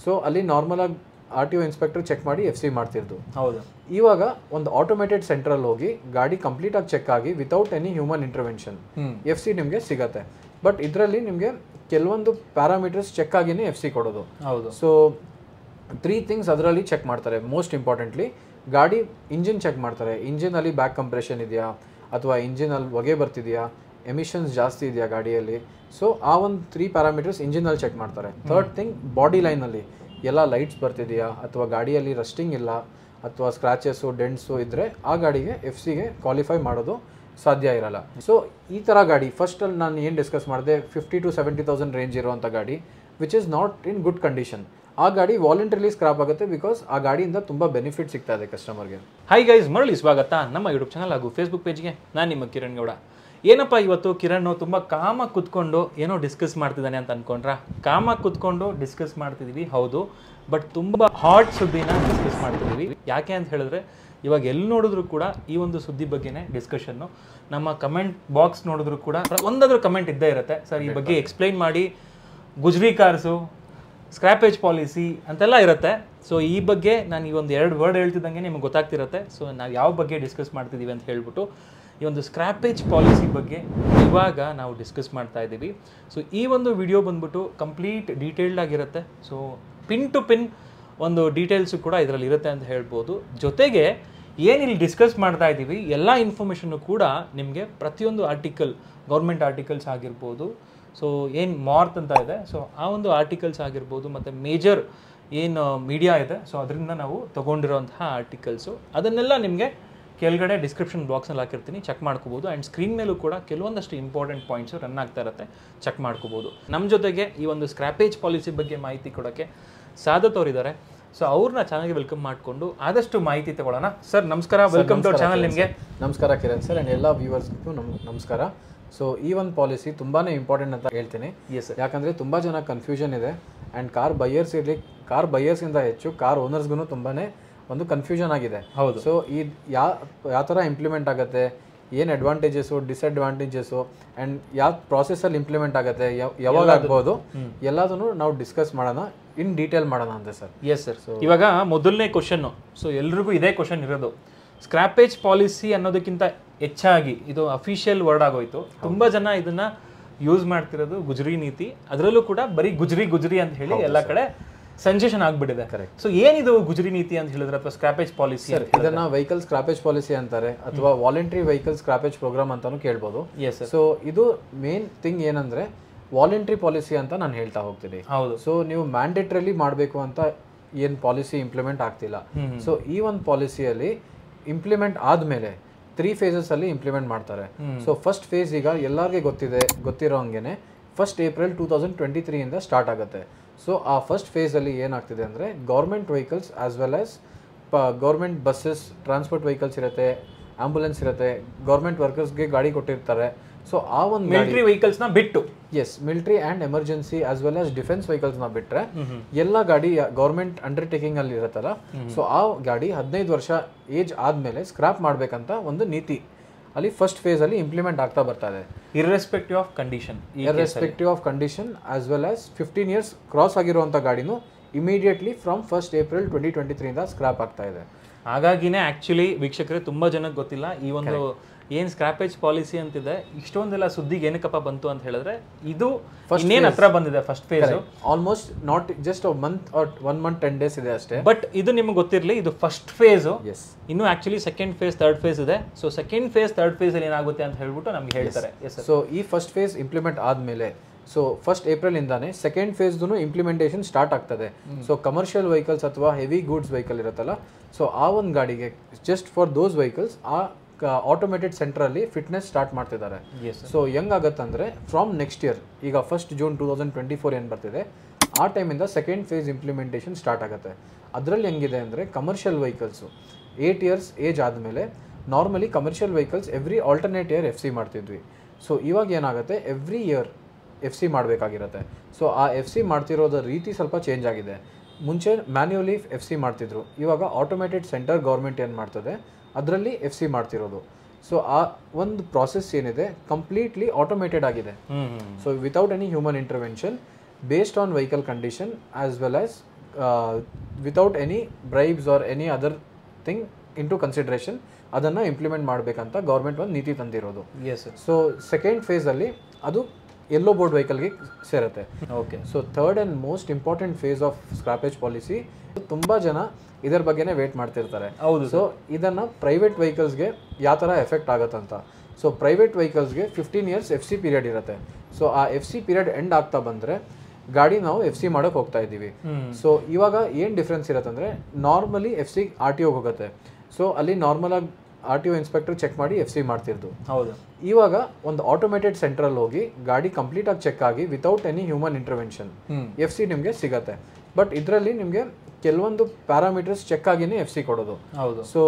So ಅಲ್ಲಿ normal ಆಗಿ RTO inspector check ಮಾಡಿ FC ಮಾಡ್ತಿದ್ದು. ಹೌದು. ಇವಾಗ ಒಂದು ಆಟೋಮೇಟೆಡ್ ಸೆಂಟ್ರಲ್ ಹೋಗಿ ಗಾಡಿ ಕಂಪ್ಲೀಟ್ ಆಗಿ ಚೆಕ್ ಆಗಿ without any human intervention FC ನಿಮಗೆ ಸಿಗತ್ತೆ. ಬಟ್ ಇದರಲ್ಲಿ ನಿಮಗೆ ಕೆಲವೊಂದು ಪ್ಯಾರಾಮೀಟರ್ಸ್ ಚೆಕ್ ಆಗಿನೇ FC ಕೊಡೋದು. ಹೌದು. ಸೊ 3 ಥಿಂಗ್ಸ್ ಅದರಲ್ಲಿ ಚೆಕ್ ಮಾಡ್ತಾರೆ. ಮೋಸ್ಟ್ ಇಂಪಾರ್ಟೆಂಟ್ಲಿ ಗಾಡಿ ಇಂಜಿನ್ ಚೆಕ್ ಮಾಡ್ತಾರೆ. ಇಂಜಿನಲ್ಲಿ ಬ್ಯಾಕ್ ಕಂಪ್ರೆಷನ್ ಇದೆಯಾ ಅಥವಾ ಇಂಜಿನಲ್ಲಿ ಹೊಗೆ ಬರ್ತಿದೆಯಾ, ಎಮಿಷನ್ಸ್ ಜಾಸ್ತಿ ಇದೆಯಾ ಗಾಡಿಯಲ್ಲಿ. ಸೊ ಆ ಒಂದು 3 ಪ್ಯಾರಾಮೀಟರ್ಸ್ ಇಂಜಿನಲ್ಲಿ ಚೆಕ್ ಮಾಡ್ತಾರೆ. ಥರ್ಡ್ ಥಿಂಗ್ ಬಾಡಿ ಲೈನಲ್ಲಿ ಎಲ್ಲ ಲೈಟ್ಸ್ ಬರ್ತಿದೆಯಾ ಅಥವಾ ಗಾಡಿಯಲ್ಲಿ ರಸ್ಟಿಂಗ್ ಇಲ್ಲ ಅಥವಾ ಸ್ಕ್ರಾಚಸ್ಸು ಡೆಂಟ್ಸು ಇದ್ದರೆ ಆ ಗಾಡಿಗೆ FCಗೆ ಕ್ವಾಲಿಫೈ ಮಾಡೋದು ಸಾಧ್ಯ ಇರಲ್ಲ. ಸೊ ಈ ಥರ ಗಾಡಿ ಫಸ್ಟಲ್ಲಿ ನಾನು ಏನು ಡಿಸ್ಕಸ್ ಮಾಡಿದೆ 50,000 to 70,000 ರೇಂಜ್ ಇರುವಂಥ ಗಾಡಿ which is not in good condition, ಆ ಗಾಡಿ ವಾಲಂಟರಿಲಿ ಸ್ಕ್ರಾಪ್ ಆಗುತ್ತೆ ಬಿಕಾಸ್ ಆ ಗಾಡಿಯಿಂದ ತುಂಬ ಬೆನಿಫಿಟ್ ಸಿಗ್ತಾ ಇದೆ ಕಸ್ಟಮರ್ಗೆ. ಹೈ ಗೈಸ್, ಮರಳಿ ಸ್ವಾಗತ ನಮ್ಮ ಯೂಟ್ಯೂಬ್ ಚಾನಲ್ ಹಾಗೂ ಫೇಸ್ಬುಕ್ ಪೇಜ್ಗೆ. ನಾನು ನಿಮ್ಮ ಕಿರಣ್ ಗೌಡ. ಏನಪ್ಪ ಇವತ್ತು ಕಿರಣ್ ತುಂಬ ಕಾಮಾಗಿ ಕುತ್ಕೊಂಡು ಏನೋ ಡಿಸ್ಕಸ್ ಮಾಡ್ತಿದ್ದಾನೆ ಅಂತ ಅಂದ್ಕೊಂಡ್ರ? ಕಾಮಾಗಿ ಕುತ್ಕೊಂಡು ಡಿಸ್ಕಸ್ ಮಾಡ್ತಿದ್ದೀವಿ, ಹೌದು. ಬಟ್ ತುಂಬ ಹಾಟ್ ಸುದ್ದಿನ ಡಿಸ್ಕಸ್ ಮಾಡ್ತಿದ್ದೀವಿ. ಯಾಕೆ ಅಂತ ಹೇಳಿದ್ರೆ ಇವಾಗ ಎಲ್ಲಿ ನೋಡಿದ್ರು ಕೂಡ ಈ ಒಂದು ಸುದ್ದಿ ಬಗ್ಗೆನೇ ಡಿಸ್ಕಷನ್ನು. ನಮ್ಮ ಕಮೆಂಟ್ ಬಾಕ್ಸ್ ನೋಡಿದ್ರು ಕೂಡ ಒಂದಾದ್ರೂ ಕಮೆಂಟ್ ಇದ್ದೇ ಇರುತ್ತೆ, ಸರ್ ಈ ಬಗ್ಗೆ ಎಕ್ಸ್ಪ್ಲೈನ್ ಮಾಡಿ, ಗುಜ್ರಿ ಕಾರ್ಸು, ಸ್ಕ್ರ್ಯಾಪೇಜ್ ಪಾಲಿಸಿ ಅಂತೆಲ್ಲ ಇರುತ್ತೆ. ಸೊ ಈ ಬಗ್ಗೆ ನಾನು ಈ ಒಂದು 2 ವರ್ಡ್ ಹೇಳ್ತಿದ್ದಂಗೆ ನಿಮಗೆ ಗೊತ್ತಾಗ್ತಿರುತ್ತೆ. ಸೊ ನಾವು ಯಾವ ಬಗ್ಗೆ ಡಿಸ್ಕಸ್ ಮಾಡ್ತಿದ್ದೀವಿ ಅಂತ ಹೇಳ್ಬಿಟ್ಟು ಈ ಒಂದು ಸ್ಕ್ರ್ಯಾಪೇಜ್ ಪಾಲಿಸಿ ಬಗ್ಗೆ ಇವಾಗ ನಾವು ಡಿಸ್ಕಸ್ ಮಾಡ್ತಾ ಇದ್ದೀವಿ. ಸೊ ಈ ಒಂದು ವಿಡಿಯೋ ಬಂದ್ಬಿಟ್ಟು ಕಂಪ್ಲೀಟ್ ಡೀಟೇಲ್ಡ್ ಆಗಿರುತ್ತೆ. ಸೊ ಪಿನ್ ಟು ಪಿನ್ ಒಂದು ಡೀಟೇಲ್ಸು ಕೂಡ ಇದರಲ್ಲಿ ಇರುತ್ತೆ ಅಂತ ಹೇಳ್ಬೋದು. ಜೊತೆಗೆ ಏನಿಲ್ಲಿ ಡಿಸ್ಕಸ್ ಮಾಡ್ತಾ ಇದ್ದೀವಿ ಎಲ್ಲ ಇನ್ಫಾರ್ಮೇಷನ್ನು ಕೂಡ ನಿಮಗೆ ಪ್ರತಿಯೊಂದು ಆರ್ಟಿಕಲ್, ಗೌರ್ಮೆಂಟ್ ಆರ್ಟಿಕಲ್ಸ್ ಆಗಿರ್ಬೋದು, ಸೊ ಏನು ಮಾರ್ತ್ ಅಂತ ಇದೆ, ಸೊ ಆ ಒಂದು ಆರ್ಟಿಕಲ್ಸ್ ಆಗಿರ್ಬೋದು, ಮತ್ತು ಮೇಜರ್ ಏನು ಮೀಡಿಯಾ ಇದೆ, ಸೊ ಅದರಿಂದ ನಾವು ತೊಗೊಂಡಿರೋಂತಹ ಆರ್ಟಿಕಲ್ಸು ಅದನ್ನೆಲ್ಲ ನಿಮಗೆ ಕೆಳಗಡೆ ಡಿಸ್ಕ್ರಿಪ್ಷನ್ ಬಾಕ್ಸ್ನಲ್ಲಿ ಹಾಕಿರ್ತೀನಿ, ಚೆಕ್ ಮಾಡ್ಕೋಬೋದು. ಆ್ಯಂಡ್ ಸ್ಕ್ರೀನ್ ಮೇಲೂ ಕೂಡ ಕೆಲವೊಂದಷ್ಟು ಇಂಪಾರ್ಟೆಂಟ್ ಪಾಯಿಂಟ್ಸು ರನ್ ಆಗ್ತಾ ಇರುತ್ತೆ, ಚೆಕ್ ಮಾಡ್ಕೋಬೋದು. ನಮ್ಮ ಜೊತೆಗೆ ಈ ಒಂದು ಸ್ಕ್ರ್ಯಾಪೇಜ್ ಪಾಲಿಸಿ ಬಗ್ಗೆ ಮಾಹಿತಿ ಕೊಡೋಕ್ಕೆ ಸಾದತ್ ಅವರಿದ್ದಾರೆ. ಸೊ ಅವ್ರನ್ನ ಚಾನಲ್ಗೆ ವೆಲ್ಕಮ್ ಮಾಡಿಕೊಂಡು ಆದಷ್ಟು ಮಾಹಿತಿ ತಗೊಳ್ಳೋಣ. ಸರ್ ನಮಸ್ಕಾರ, ವೆಲ್ಕಮ್ ಟು ಚಾನಲ್. ನಿಮಗೆ ನಮಸ್ಕಾರ ಕಿರಣ್ ಸರ್, ಆ್ಯಂಡ್ ಎಲ್ಲ ವ್ಯೂವರ್ಸ್ಗೂ ನಮಸ್ಕಾರ. ಸೊ ಈ ಒಂದು ಪಾಲಿಸಿ ತುಂಬಾ ಇಂಪಾರ್ಟೆಂಟ್ ಅಂತ ಹೇಳ್ತೀನಿ. ಯಾಕಂದರೆ ತುಂಬ ಜನ ಕನ್ಫ್ಯೂಷನ್ ಇದೆ. ಆ್ಯಂಡ್ ಕಾರ್ ಬೈಯರ್ಸ್ ಇರಲಿ, ಕಾರ್ ಬೈಯರ್ಸಿಂದ ಹೆಚ್ಚು ಕಾರ್ ಓನರ್ಸ್ಗೂ ತುಂಬಾ ಒಂದು ಕನ್ಫ್ಯೂಷನ್ ಆಗಿದೆ. ಹೌದು. ಸೊ ಈ ಯಾವ ಥರ ಇಂಪ್ಲಿಮೆಂಟ್ ಆಗುತ್ತೆ, ಏನು ಅಡ್ವಾಂಟೇಜಸ್ಸು, ಡಿಸ್ಅಡ್ವಾಂಟೇಜಸ್ಸು, ಆ್ಯಂಡ್ ಯಾವ ಪ್ರಾಸೆಸಲ್ಲಿ ಇಂಪ್ಲಿಮೆಂಟ್ ಆಗುತ್ತೆ, ಯಾವಾಗ ಆಗ್ಬೋದು, ಎಲ್ಲದನ್ನು ನಾವು ಡಿಸ್ಕಸ್ ಮಾಡೋಣ, ಇನ್ ಡೀಟೇಲ್ ಮಾಡೋಣ ಅಂತ ಸರ್. Yes sir. ಸೊ ಇವಾಗ ಮೊದಲನೇ ಕ್ವಶನ್ನು, ಸೊ ಎಲ್ರಿಗೂ ಇದೇ ಕ್ವಶನ್ ಇರೋದು. ಸ್ಕ್ರ್ಯಾಪೇಜ್ ಪಾಲಿಸಿ ಅನ್ನೋದಕ್ಕಿಂತ ಹೆಚ್ಚಾಗಿ ಇದು ಅಫಿಷಿಯಲ್ ವರ್ಡ್ ಆಗೋಯ್ತು. ತುಂಬ ಜನ ಇದನ್ನ ಯೂಸ್ ಮಾಡ್ತಿರೋದು ಗುಜ್ರಿ ನೀತಿ, ಅದರಲ್ಲೂ ಕೂಡ ಬರೀ ಗುಜ್ರಿ ಅಂತ ಹೇಳಿ ಎಲ್ಲ ಕಡೆ ಸೆನ್ಸೇಷನ್ ಆಗ್ಬಿಟ್ಟಿದೆ. ಕರೆಕ್ಟ್. ಸೊ ಏನಿದು ಗುಜ್ರಿ ನೀತಿ ಅಂತ ಹೇಳಿದ್ರೆ ಅಥವಾ ಸ್ಕ್ರ್ಯಾಪೇಜ್ ಪಾಲಿಸಿ? ಇದನ್ನ ವೆಹಿಕಲ್ ಸ್ಕ್ರಾಪೇಜ್ ಪಾಲಿಸಿ ಅಂತಾರೆ ಅಥವಾ ವಾಲಂಟರಿ ವೆಹಿಕಲ್ ಸ್ಕ್ರಾಪೇಜ್ ಪ್ರೋಗ್ರಾಮ್ ಅಂತಾನು ಕೇಳ್ಬೋದು. ಸೊ ಇದು ಮೇನ್ ಥಿಂಗ್ ಏನಂದ್ರೆ ವಾಲಂಟರಿ ಪಾಲಿಸಿ ಅಂತ ನಾನು ಹೇಳ್ತಾ ಹೋಗ್ತೀನಿ. ಹೌದು. ಸೊ ನೀವು ಮ್ಯಾಂಡೇಟ್ರಿಲಿ ಮಾಡಬೇಕು ಅಂತ ಏನು ಪಾಲಿಸಿ ಇಂಪ್ಲಿಮೆಂಟ್ ಆಗ್ತಿಲ್ಲ. ಸೊ ಈ ಒಂದು ಪಾಲಿಸಿಯಲ್ಲಿ ಇಂಪ್ಲಿಮೆಂಟ್ ಆದಮೇಲೆ 3 phases ಅಲ್ಲಿ ಇಂಪ್ಲಿಮೆಂಟ್ ಮಾಡ್ತಾರೆ. ಸೊ ಫಸ್ಟ್ ಫೇಸ್ ಈಗ ಎಲ್ಲರಿಗೆ ಗೊತ್ತಿರೋ ಹಂಗೆನೆ 1st April 2023 ಇಂದ ಸ್ಟಾರ್ಟ್ ಆಗುತ್ತೆ. ಸೊ ಆ ಫಸ್ಟ್ ಫೇಸಲ್ಲಿ ಏನಾಗ್ತಿದೆ ಅಂದರೆ government vehicles as well as government buses, transport vehicles ಇರುತ್ತೆ, ಆಂಬುಲೆನ್ಸ್ ಇರುತ್ತೆ, ಗೌರ್ಮೆಂಟ್ ವರ್ಕರ್ಸ್ಗೆ ಗಾಡಿ ಕೊಟ್ಟಿರ್ತಾರೆ. ಸೊ ಆ ಒಂದು ಮಿಲಿಟರಿ ವೆಹಿಕಲ್ಸ್ನ ಬಿಟ್ಟು, yes, military and emergency as well as defence ವೆಹಿಕಲ್ಸ್ನ ಬಿಟ್ಟರೆ ಎಲ್ಲ ಗಾಡಿ ಗೌರ್ಮೆಂಟ್ ಅಂಡರ್ಟೇಕಿಂಗ್ ಅಲ್ಲಿ ಇರುತ್ತಲ್ಲ, ಸೊ ಆ ಗಾಡಿ 15 ವರ್ಷ ಏಜ್ ಆದಮೇಲೆ ಸ್ಕ್ರಾಪ್ ಮಾಡಬೇಕಂತ ಒಂದು ನೀತಿ ಅಲ್ಲಿ ಫಸ್ಟ್ ಫೇಸಲ್ಲಿ ಇಂಪ್ಲಿಮೆಂಟ್ ಆಗ್ತಾ ಬರ್ತಾ ಇದೆ. Irrespective of condition as well as 15 years cross ಆಗಿರುವಂಥ ಗಾಡಿನೂ ಇಮಿಡಿಯೇಟ್ಲಿ ಫ್ರಮ್ 1st April 2023 ಇಂದ ಸ್ಕ್ರಾಪ್ ಆಗ್ತಾ ಇದೆ. ಹಾಗಾಗಿನೇ ಆಕ್ಚುಲಿ ವೀಕ್ಷಕರೇ ತುಂಬ ಜನಕ್ಕೆ ಗೊತ್ತಿಲ್ಲ ಈ ಒಂದು ಏನು ಸ್ಕ್ರ್ಯಾಪೇಜ್ ಪಾಲಿಸಿ ಅಂತಿದೆ, ಇಷ್ಟೊಂದೆಲ್ಲ ಸುದ್ದಿಗೆ ಏನಕ್ಕಪ್ಪ ಬಂತು ಅಂತ ಹೇಳಿದ್ರೆ ಇದು ಇನ್ನೇನು ಹತ್ರ ಬಂದಿದೆ first phase. Almost not just one month 10 days ಇದೆ ಅಷ್ಟೇ. ಬಟ್ ಇದು ನಿಮ್ಗೆ ಗೊತ್ತಿರಲಿ, ಇದು ಫಸ್ಟ್ ಫೇಸ್. ಇನ್ನು actually second phase, third phase ಇದೆ. So second phase, third phase ಅಲ್ಲಿ ಏನಾಗುತ್ತೆ ಅಂತ ಹೇಳ್ಬಿಟ್ಟು ನಮ್ಗೆ ಹೇಳ್ತಾರೆ. ಸೊ ಈ ಫಸ್ಟ್ ಫೇಸ್ ಇಂಪ್ಲಿಮೆಂಟ್ ಆದಮೇಲೆ ಸೊ 1st April ಇಂದಾನೆ ಸೆಕೆಂಡ್ ಫೇಸ್ದು ಇಂಪ್ಲಿಮೆಂಟೇಷನ್ ಸ್ಟಾರ್ಟ್ ಆಗ್ತದೆ. ಸೊ ಕಮರ್ಷಿಯಲ್ ವೆಹಿಕಲ್ಸ್ ಅಥವಾ ಹೆವಿ ಗೂಡ್ಸ್ ವೆಹಿಕಲ್ ಇರುತ್ತಲ್ಲ, ಸೊ ಆ ಒಂದು ಗಾಡಿಗೆ ಜಸ್ಟ್ ಫಾರ್ ದೋಸ್ ವೆಹಿಕಲ್ಸ್ ಆ ಆಟೋಮೇಟೆಡ್ ಸೆಂಟ್ರಲ್ಲಿ ಫಿಟ್ನೆಸ್ ಸ್ಟಾರ್ಟ್ ಮಾಡ್ತಿದ್ದಾರೆ. ಸೊ ಹೆಂಗಾಗತ್ತಂದರೆ ಫ್ರಮ್ ನೆಕ್ಸ್ಟ್ ಇಯರ್, ಈಗ 1st June 2024 ಏನು ಬರ್ತಿದೆ ಆ ಟೈಮಿಂದ ಸೆಕೆಂಡ್ ಫೇಸ್ ಇಂಪ್ಲಿಮೆಂಟೇಷನ್ ಸ್ಟಾರ್ಟ್ ಆಗುತ್ತೆ. ಅದರಲ್ಲಿ ಹೆಂಗಿದೆ ಅಂದರೆ ಕಮರ್ಷಿಯಲ್ ವೆಹಿಕಲ್ಸು 8 years ಏಜ್ ಆದಮೇಲೆ normally commercial vehicles every alternate year FC ಮಾಡ್ತಿದ್ವಿ. ಸೊ ಇವಾಗ ಏನಾಗುತ್ತೆ, ಎವ್ರಿ ಇಯರ್ FC ಮಾಡಬೇಕಾಗಿರುತ್ತೆ. ಸೊ ಆ FC ಮಾಡ್ತಿರೋದ್ರ ರೀತಿ ಸ್ವಲ್ಪ ಚೇಂಜ್ ಆಗಿದೆ. ಮುಂಚೆ ಮ್ಯಾನ್ಯುವಲಿ FC ಮಾಡ್ತಿದ್ರು, ಇವಾಗ ಆಟೋಮೇಟೆಡ್ ಸೆಂಟರ್ ಗೌರ್ಮೆಂಟ್ ಏನು ಮಾಡ್ತದೆ ಅದರಲ್ಲಿ FC ಮಾಡ್ತಿರೋದು. ಸೊ ಆ ಒಂದು ಪ್ರಾಸೆಸ್ ಏನಿದೆ ಕಂಪ್ಲೀಟ್ಲಿ ಆಟೋಮೇಟೆಡ್ ಆಗಿದೆ. So without any human intervention, based on vehicle condition as well as without any bribes or any other thing into consideration ಅದನ್ನು ಇಂಪ್ಲಿಮೆಂಟ್ ಮಾಡಬೇಕಂತ ಗೌರ್ಮೆಂಟ್ ಒಂದು ನೀತಿ ತಂದಿರೋದು. ಸೊ ಸೆಕೆಂಡ್ ಫೇಸಲ್ಲಿ ಅದು ಯೆಲ್ಲೋ ಬೋರ್ಡ್ ವೆಹಿಕಲ್ಗೆ ಸೇರುತ್ತೆ. Okay. So third and most important phase of scrappage policy, ತುಂಬ ಜನ ಇದರ ಬಗ್ಗೆನೇ ವೇಟ್ ಮಾಡ್ತಿರ್ತಾರೆ. ಹೌದು. ಸೊ ಇದನ್ನು ಪ್ರೈವೇಟ್ ವೆಹಿಕಲ್ಸ್ಗೆ ಯಾವ ಥರ ಎಫೆಕ್ಟ್ ಆಗುತ್ತಂತ. ಸೊ ಪ್ರೈವೇಟ್ ವೆಹಿಕಲ್ಸ್ಗೆ 15 years FC ಪೀರಿಯಡ್ ಇರುತ್ತೆ. ಸೊ ಆ FC ಪೀರಿಯಡ್ ಎಂಡ್ ಆಗ್ತಾ ಬಂದರೆ ಗಾಡಿ ನಾವು FC ಮಾಡೋಕೆ ಹೋಗ್ತಾ ಇದ್ದೀವಿ. ಸೊ ಇವಾಗ ಏನು ಡಿಫ್ರೆನ್ಸ್ ಇರುತ್ತೆ ಅಂದರೆ, ನಾರ್ಮಲಿ FC RTOಗೆ ಹೋಗುತ್ತೆ. ಸೊ ಅಲ್ಲಿ ನಾರ್ಮಲಾಗಿ RTO ಇನ್ಸ್ಪೆಕ್ಟರ್ ಚೆಕ್ ಮಾಡಿ FC ಮಾಡ್ತಿರ್ದು. ಹೌದು. ಇವಾಗ ಒಂದು ಆಟೋಮೇಟೆಡ್ ಸೆಂಟ್ರಲ್ಲಿ ಹೋಗಿ ಗಾಡಿ ಕಂಪ್ಲೀಟಾಗಿ ಚೆಕ್ ಆಗಿ without any human intervention FC ನಿಮಗೆ ಸಿಗತ್ತೆ. ಬಟ್ ಇದರಲ್ಲಿ ನಿಮಗೆ ಕೆಲವೊಂದು ಪ್ಯಾರಾಮೀಟರ್ಸ್ ಚೆಕ್ ಆಗಿನೇ FC ಕೊಡೋದು. ಹೌದು. ಸೊ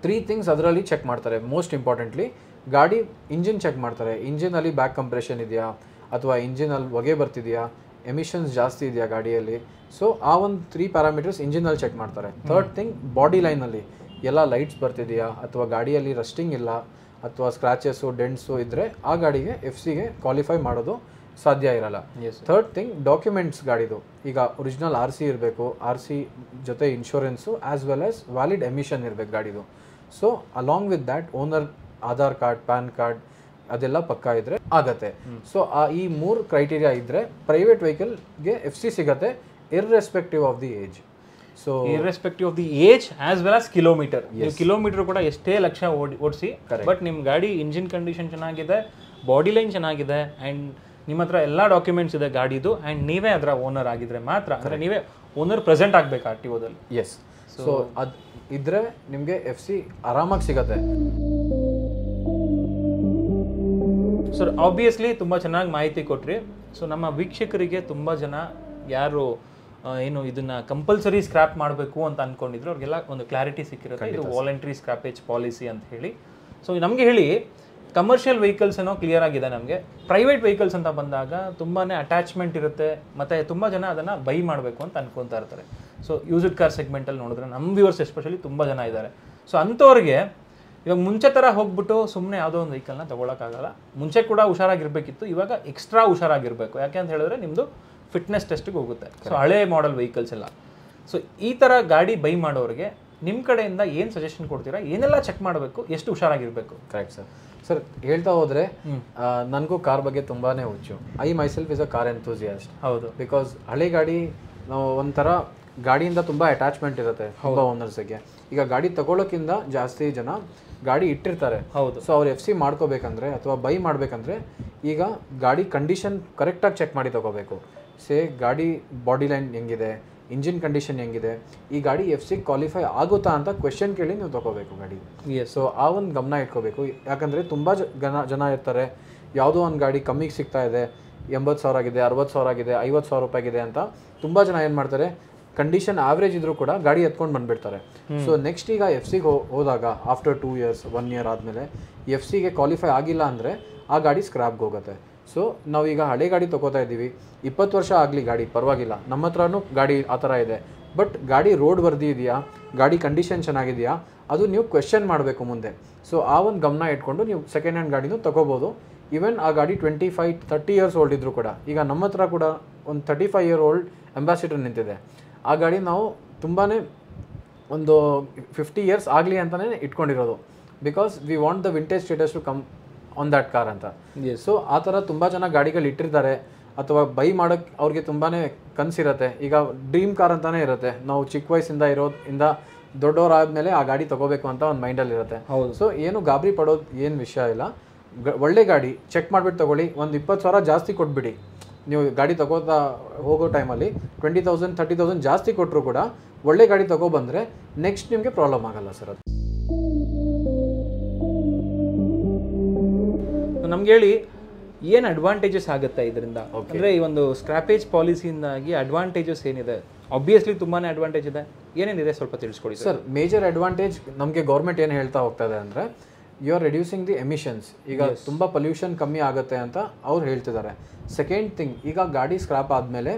3 things ಅದರಲ್ಲಿ ಚೆಕ್ ಮಾಡ್ತಾರೆ. ಮೋಸ್ಟ್ ಇಂಪಾರ್ಟೆಂಟ್ಲಿ ಗಾಡಿ ಇಂಜಿನ್ ಚೆಕ್ ಮಾಡ್ತಾರೆ. ಇಂಜಿನಲ್ಲಿ ಬ್ಯಾಕ್ ಕಂಪ್ರೆಷನ್ ಇದೆಯಾ, ಅಥವಾ ಇಂಜಿನಲ್ಲಿ ಹೊಗೆ ಬರ್ತಿದೆಯಾ, ಎಮಿಷನ್ಸ್ ಜಾಸ್ತಿ ಇದೆಯಾ ಗಾಡಿಯಲ್ಲಿ. ಸೊ ಆ ಒಂದು 3 ಪ್ಯಾರಾಮೀಟರ್ಸ್ ಇಂಜಿನಲ್ಲಿ ಚೆಕ್ ಮಾಡ್ತಾರೆ. ಥರ್ಡ್ ಥಿಂಗ್, ಬಾಡಿ ಲೈನಲ್ಲಿ ಎಲ್ಲ ಲೈಟ್ಸ್ ಬರ್ತಿದೆಯಾ, ಅಥವಾ ಗಾಡಿಯಲ್ಲಿ ರಸ್ಟಿಂಗ್ ಇಲ್ಲ, ಅಥವಾ ಸ್ಕ್ರಾಚಸ್ಸು ಡೆಂಟ್ಸು ಇದ್ದರೆ ಆ ಗಾಡಿಗೆ FCಗೆ ಕ್ವಾಲಿಫೈ ಮಾಡೋದು ಸಾಧ್ಯ ಇರಲ್ಲ. ಥರ್ಡ್ ಥಿಂಗ್, ಡಾಕ್ಯುಮೆಂಟ್ಸ್ ಗಾಡಿದು. ಈಗ ಒರಿಜಿನಲ್ RC ಇರಬೇಕು, RC ಜೊತೆ insurance as well as valid emission ಇರಬೇಕು ಗಾಡಿದು. So along with that owner Aadhaar card, PAN card ಅದೆಲ್ಲ ಪಕ್ಕಾ ಇದ್ರೆ ಆಗತ್ತೆ. ಸೊ ಈ 3 ಕ್ರೈಟೀರಿಯಾ ಇದ್ದರೆ ಪ್ರೈವೇಟ್ ವೆಹಿಕಲ್ಗೆ FC ಸಿಗತ್ತೆ, irrespective of the age. So irrespective of the age as well as kilometre. Kilometre ಕೂಡ ಎಷ್ಟೇ ಲಕ್ಷ ಓಡಿಸಿ, ಬಟ್ ನಿಮ್ಮ ಗಾಡಿ ಇಂಜಿನ್ ಕಂಡೀಷನ್ ಚೆನ್ನಾಗಿದೆ, ಬಾಡಿ ಲೈನ್ ಚೆನ್ನಾಗಿದೆ, ಆ್ಯಂಡ್ ನಿಮ್ಮ ಹತ್ರ ಎಲ್ಲ ಡಾಕ್ಯುಮೆಂಟ್ಸ್ ಇದೆ ಗಾಡಿದು, ಆ್ಯಂಡ್ ನೀವೇ ಅದರ ಓನರ್ ಆಗಿದ್ರೆ ಮಾತ್ರ, ಅಂದರೆ ನೀವೇ ಓನರ್ ಪ್ರೆಸೆಂಟ್ ಆಗಬೇಕು RTOದಲ್ಲಿ. ಎಸ್. ಸೊ ಅದು ಇದ್ರೆ ನಿಮಗೆ FC ಆರಾಮಾಗಿ ಸಿಗತ್ತೆ. ಸರ್ ಆಬ್ವಿಯಸ್ಲಿ ತುಂಬ ಚೆನ್ನಾಗಿ ಮಾಹಿತಿ ಕೊಟ್ರಿ. ಸೊ ನಮ್ಮ ವೀಕ್ಷಕರಿಗೆ ತುಂಬ ಜನ ಯಾರು ಏನು ಇದನ್ನ ಕಂಪಲ್ಸರಿ ಸ್ಕ್ರಾಪ್ ಮಾಡಬೇಕು ಅಂತ ಅನ್ಕೊಂಡಿದ್ರು ಅವ್ರಿಗೆಲ್ಲ ಒಂದು ಕ್ಲಾರಿಟಿ ಸಿಕ್ಕಿರುತ್ತೆ. ಇದು ವಾಲಂಟ್ರಿ ಸ್ಕ್ರಾಪೇಜ್ ಪಾಲಿಸಿ ಅಂತ ಹೇಳಿ. ಸೊ ನಮಗೆ ಹೇಳಿ, ಕಮರ್ಷಿಯಲ್ ವೆಹಿಕಲ್ಸ್ ಏನೋ ಕ್ಲಿಯರ್ ಆಗಿದೆ ನಮಗೆ. ಪ್ರೈವೇಟ್ ವೆಹಿಕಲ್ಸ್ ಅಂತ ಬಂದಾಗ ತುಂಬಾ ಅಟ್ಯಾಚ್ಮೆಂಟ್ ಇರುತ್ತೆ, ಮತ್ತು ತುಂಬ ಜನ ಅದನ್ನು ಬೈ ಮಾಡಬೇಕು ಅಂತ ಅನ್ಕೊತಾ ಇರ್ತಾರೆ. ಸೊ ಯೂಸ್ಡ್ ಕಾರ್ ಸೆಗ್ಮೆಂಟಲ್ಲಿ ನೋಡಿದ್ರೆ ನಮ್ಮ ವ್ಯೂವರ್ಸ್ ಎಸ್ಪೆಷಲಿ ತುಂಬ ಜನ ಇದ್ದಾರೆ. ಸೊ ಅಂಥವ್ರಿಗೆ ಇವಾಗ ಮುಂಚೆ ಥರ ಹೋಗ್ಬಿಟ್ಟು ಸುಮ್ಮನೆ ಯಾವುದೋ ಒಂದು ವೆಹಿಕಲ್ನ ತೊಗೊಳಕ್ಕಾಗಲ್ಲ. ಮುಂಚೆ ಕೂಡ ಹುಷಾರಾಗಿರಬೇಕಿತ್ತು, ಇವಾಗ ಎಕ್ಸ್ಟ್ರಾ ಹುಷಾರಾಗಿರಬೇಕು. ಯಾಕೆ ಅಂತ ಹೇಳಿದ್ರೆ ನಿಮ್ಮದು ಫಿಟ್ನೆಸ್ ಟೆಸ್ಟಿಗೆ ಹೋಗುತ್ತೆ. ಸೊ ಹಳೆ ಮಾಡೆಲ್ ವೆಹಿಕಲ್ಸ್ ಎಲ್ಲ. ಸೊ ಈ ಥರ ಗಾಡಿ ಬೈ ಮಾಡೋರಿಗೆ ನಿಮ್ಮ ಕಡೆಯಿಂದ ಏನು ಸಜೆಷನ್ ಕೊಡ್ತೀರಾ? ಏನೆಲ್ಲ ಚೆಕ್ ಮಾಡಬೇಕು, ಎಷ್ಟು ಹುಷಾರಾಗಿರಬೇಕು? Correct sir. ಸರ್ ಹೇಳ್ತಾ ಹೋದರೆ ನನಗೂ ಕಾರ್ ಬಗ್ಗೆ ತುಂಬಾ ಹುಚ್ಚು. I myself is a car enthusiast. ಹೌದು. ಬಿಕಾಸ್ ಹಳೆ ಗಾಡಿ ನಾವು ಒಂಥರ ಗಾಡಿಯಿಂದ ತುಂಬ ಅಟ್ಯಾಚ್ಮೆಂಟ್ ಇರುತ್ತೆ ತುಂಬ ಓನರ್ಸ್ಗೆ. ಈಗ ಗಾಡಿ ತಗೊಳ್ಳೋಕ್ಕಿಂತ ಜಾಸ್ತಿ ಜನ ಗಾಡಿ ಇಟ್ಟಿರ್ತಾರೆ. ಹೌದು. ಸೊ ಅವ್ರು FC ಮಾಡ್ಕೋಬೇಕಂದ್ರೆ ಅಥವಾ ಬೈ ಮಾಡಬೇಕಂದ್ರೆ ಈಗ ಗಾಡಿ ಕಂಡೀಷನ್ ಕರೆಕ್ಟಾಗಿ ಚೆಕ್ ಮಾಡಿ ತೊಗೋಬೇಕು. ಗಾಡಿ ಬಾಡಿ ಲೈನ್ ಹೆಂಗಿದೆ, ಇಂಜಿನ್ ಕಂಡೀಷನ್ ಹೆಂಗಿದೆ, ಈ ಗಾಡಿ FC ಕ್ವಾಲಿಫೈ ಆಗುತ್ತಾ ಅಂತ ಕ್ವೆಶನ್ ಕೇಳಿ ನೀವು ತೊಗೋಬೇಕು ಗಾಡಿ. ಸೊ ಆ ಒಂದು ಗಮನ ಇಟ್ಕೋಬೇಕು. ಯಾಕಂದರೆ ತುಂಬ ಜನ ಇರ್ತಾರೆ, ಯಾವುದೋ ಒಂದು ಗಾಡಿ ಕಮ್ಮಿಗೆ ಸಿಗ್ತಾ ಇದೆ, 80,000 ಆಗಿದೆ, 60,000 ಆಗಿದೆ, 50,000 ರೂಪಾಯಿಗಿದೆ ಅಂತ ತುಂಬ ಜನ ಏನು ಮಾಡ್ತಾರೆ, ಕಂಡೀಷನ್ ಆವ್ರೇಜ್ ಇದ್ರೂ ಕೂಡ ಗಾಡಿ ಎತ್ಕೊಂಡು ಬಂದುಬಿಡ್ತಾರೆ. ಸೊ ನೆಕ್ಸ್ಟ್ ಈಗ FCಗೆ ಹೋದಾಗ ಆಫ್ಟರ್ 2 years 1 year ಆದಮೇಲೆ FCಗೆ ಕ್ವಾಲಿಫೈ ಆಗಿಲ್ಲ ಅಂದರೆ ಆ ಗಾಡಿ ಸ್ಕ್ರಾಪ್ಗೆ ಹೋಗುತ್ತೆ. ಸೊ ನಾವೀಗ ಹಳೆ ಗಾಡಿ ತೊಗೋತಾ ಇದ್ದೀವಿ, 20 ವರ್ಷ ಆಗಲಿ ಗಾಡಿ ಪರವಾಗಿಲ್ಲ, ನಮ್ಮ ಹತ್ರನೂ ಗಾಡಿ ಆ ಥರ ಇದೆ. ಬಟ್ ಗಾಡಿ ರೋಡ್ ವರ್ದಿ ಇದೆಯಾ, ಗಾಡಿ ಕಂಡೀಷನ್ ಚೆನ್ನಾಗಿದೆಯಾ, ಅದು ನೀವು ಕ್ವೆಶ್ಚನ್ ಮಾಡಬೇಕು ಮುಂದೆ. ಸೊ ಆ ಒಂದು ಗಮನ ಇಟ್ಕೊಂಡು ನೀವು ಸೆಕೆಂಡ್ ಹ್ಯಾಂಡ್ ಗಾಡಿನೂ ತೊಗೋಬೋದು. ಈವನ್ ಆ ಗಾಡಿ 25-30 years ಓಲ್ಡ್ ಇದ್ದರೂ ಕೂಡ, ಈಗ ನಮ್ಮ ಹತ್ರ ಕೂಡ ಒಂದು 35 year old ಅಂಬಾಸಿಡರ್ ನಿಂತಿದೆ. ಆ ಗಾಡಿ ನಾವು ತುಂಬಾ ಒಂದು 50 years ಆಗಲಿ ಅಂತಲೇ ಇಟ್ಕೊಂಡಿರೋದು. Because we want the vintage status to come on that car ಅಂತ. ಸೊ ಆ ಥರ ತುಂಬ ಜನ ಗಾಡಿಗಳು ಇಟ್ಟಿರ್ತಾರೆ, ಅಥವಾ ಬೈ ಮಾಡೋಕ್ಕೆ ಅವ್ರಿಗೆ ತುಂಬಾ ಕನಸಿರುತ್ತೆ. ಈಗ ಡ್ರೀಮ್ ಕಾರ್ ಅಂತಲೇ ಇರುತ್ತೆ, ನಾವು ಚಿಕ್ಕ ವಯಸ್ಸಿಂದ ಇರೋದ್ರಿಂದ ದೊಡ್ಡವರಾದ್ಮೇಲೆ ಆ ಗಾಡಿ ತೊಗೋಬೇಕು ಅಂತ ಒಂದು ಮೈಂಡಲ್ಲಿ ಇರುತ್ತೆ. ಸೊ ಏನು ಗಾಬರಿ ಪಡೋದು ಏನು ವಿಷಯ ಇಲ್ಲ. ಒಳ್ಳೆ ಗಾಡಿ ಚೆಕ್ ಮಾಡಿಬಿಟ್ಟು ತೊಗೊಳ್ಳಿ. ಒಂದು 20,000 ಜಾಸ್ತಿ ಕೊಟ್ಬಿಡಿ. ನೀವು ಗಾಡಿ ತಗೋತಾ ಹೋಗೋ ಟೈಮಲ್ಲಿ 20,000-30,000 ಜಾಸ್ತಿ ಕೊಟ್ಟರು ಕೂಡ ಒಳ್ಳೆ ಗಾಡಿ ತಗೊಬಂದರೆ ನೆಕ್ಸ್ಟ್ ನಿಮಗೆ ಪ್ರಾಬ್ಲಮ್ ಆಗಲ್ಲ ಸರ್. ಅದು ನಮ್ಗೆ ಹೇಳಿ, ಏನು ಅಡ್ವಾಂಟೇಜಸ್ ಆಗುತ್ತೆ ಇದರಿಂದ? ಅಂದರೆ ಈ ಒಂದು ಸ್ಕ್ರಾಪೇಜ್ ಪಾಲಿಸಿಯಿಂದಾಗಿ ಅಡ್ವಾಂಟೇಜಸ್ ಏನಿದೆ? ಆಬ್ವಿಯಸ್ಲಿ ತುಂಬಾ ಅಡ್ವಾಂಟೇಜ್ ಇದೆ, ಏನೇನಿದೆ ಸ್ವಲ್ಪ ತಿಳಿಸ್ಕೊಡಿ ಸರ್. ಮೇಜರ್ ಅಡ್ವಾಂಟೇಜ್ ನಮಗೆ ಗೌರ್ಮೆಂಟ್ ಏನು ಹೇಳ್ತಾ ಹೋಗ್ತದೆ ಅಂದರೆ, you are reducing the emissions. ಈಗ ತುಂಬ ಪೊಲ್ಯೂಷನ್ ಕಮ್ಮಿ ಆಗುತ್ತೆ ಅಂತ ಅವ್ರು ಹೇಳ್ತಿದ್ದಾರೆ. ಸೆಕೆಂಡ್ ಥಿಂಗ್, ಈಗ ಗಾಡಿ ಸ್ಕ್ರಾಪ್ ಆದಮೇಲೆ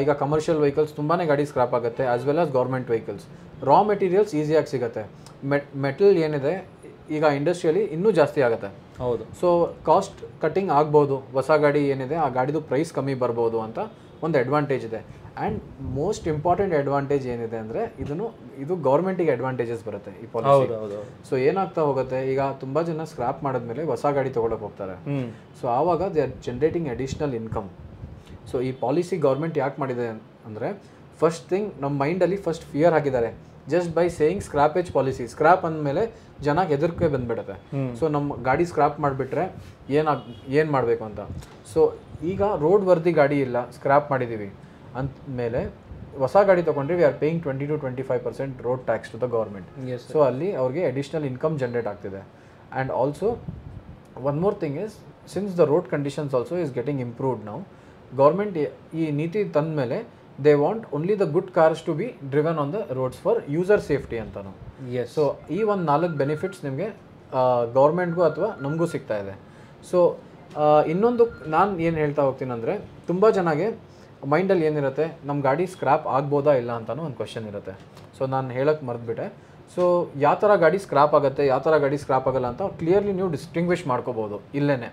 ಈಗ ಕಮರ್ಷಿಯಲ್ ವೆಹಿಕಲ್ಸ್ ತುಂಬಾ ಗಾಡಿ ಸ್ಕ್ರಾಪ್ ಆಗುತ್ತೆ, as well as government vehicles. Raw materials ಈಸಿಯಾಗಿ ಸಿಗುತ್ತೆ. ಮೆಟಲ್ ಏನಿದೆ ಈಗ ಇಂಡಸ್ಟ್ರಿಯಲ್ಲಿ ಇನ್ನೂ ಜಾಸ್ತಿ ಆಗುತ್ತೆ. ಹೌದು. ಸೊ ಕಾಸ್ಟ್ ಕಟ್ಟಿಂಗ್ ಆಗ್ಬೋದು, ಹೊಸ ಗಾಡಿ ಏನಿದೆ ಆ ಗಾಡಿದು ಪ್ರೈಸ್ ಕಮ್ಮಿ ಬರ್ಬೋದು ಅಂತ ಒಂದು ಅಡ್ವಾಂಟೇಜ್ ಇದೆ. ಆ್ಯಂಡ್ ಮೋಸ್ಟ್ ಇಂಪಾರ್ಟೆಂಟ್ ಅಡ್ವಾಂಟೇಜ್ ಏನಿದೆ ಅಂದರೆ ಇದು ಗೌರ್ಮೆಂಟಿಗೆ ಅಡ್ವಾಂಟೇಜಸ್ ಬರುತ್ತೆ ಈ ಪಾಲಿಸಿ. ಸೊ ಏನಾಗ್ತಾ ಹೋಗುತ್ತೆ, ಈಗ ತುಂಬ ಜನ ಸ್ಕ್ರಾಪ್ ಮಾಡಿದ್ಮೇಲೆ ಹೊಸ ಗಾಡಿ ತೊಗೊಳಕ್ಕೆ ಹೋಗ್ತಾರೆ. ಸೊ ಆವಾಗ they are generating additional income. So ಈ ಪಾಲಿಸಿ ಗೌರ್ಮೆಂಟ್ ಯಾಕೆ ಮಾಡಿದೆ ಅಂದರೆ, ಫಸ್ಟ್ ಥಿಂಗ್ ನಮ್ಮ ಮೈಂಡಲ್ಲಿ ಫಸ್ಟ್ ಫಿಯರ್ ಹಾಕಿದ್ದಾರೆ. Just by saying scrappage policy, scrap ಅಂದಮೇಲೆ ಜನ ಹೆದರಿಕೆ ಬಂದ್ಬಿಡುತ್ತೆ. ಸೊ ನಮ್ಮ ಗಾಡಿ ಸ್ಕ್ರಾಪ್ ಮಾಡಿಬಿಟ್ರೆ ಏನು ಮಾಡಬೇಕು ಅಂತ. ಸೊ ಈಗ ರೋಡ್ ವರ್ದಿ ಗಾಡಿ ಇಲ್ಲ, ಸ್ಕ್ರಾಪ್ ಮಾಡಿದ್ದೀವಿ ಅಂದಮೇಲೆ ಹೊಸ ಗಾಡಿ ತೊಗೊಂಡ್ರೆ we are paying 20 to 25% road tax to the government. So ಅಲ್ಲಿ ಅವ್ರಿಗೆ ಅಡಿಷ್ನಲ್ ಇನ್ಕಮ್ ಜನರೇಟ್ ಆಗ್ತಿದೆ. And also one more thing is, since the road conditions also is getting improved now, government ಈ ನೀತಿ ತಂದ ಮೇಲೆ they want only the good cars to be driven on the roads for user safety ಅಂತಲೂ. So ಈ ಒಂದು 4 benefits ನಿಮಗೆ ಗೌರ್ಮೆಂಟ್ಗೂ ಅಥವಾ ನಮಗೂ ಸಿಗ್ತಾ ಇದೆ. ಸೊ ಇನ್ನೊಂದು ನಾನು ಏನು ಹೇಳ್ತಾ ಹೋಗ್ತೀನಿ ಅಂದರೆ, ತುಂಬ ಜನಗೆ ಮೈಂಡಲ್ಲಿ ಏನಿರುತ್ತೆ, ನಮ್ಮ ಗಾಡಿ ಸ್ಕ್ರಾಪ್ ಆಗ್ಬೋದಾ ಇಲ್ಲ ಅಂತಲೂ ಒಂದು ಕ್ವಶನ್ ಇರುತ್ತೆ. ಸೊ ನಾನು ಹೇಳೋಕ್ಕೆ ಮರೆತುಬಿಟ್ಟೆ. ಸೊ ಯಾವ ಥರ ಗಾಡಿ ಸ್ಕ್ರಾಪ್ ಆಗುತ್ತೆ, ಯಾವ ಥರ ಗಾಡಿ ಸ್ಕ್ರಾಪ್ ಆಗಲ್ಲ ಅಂತ ಕ್ಲಿಯರ್ಲಿ ನೀವು ಡಿಸ್ಟಿಂಗ್ವಿಷ್ ಮಾಡ್ಕೋಬೋದು ಇಲ್ಲೇ.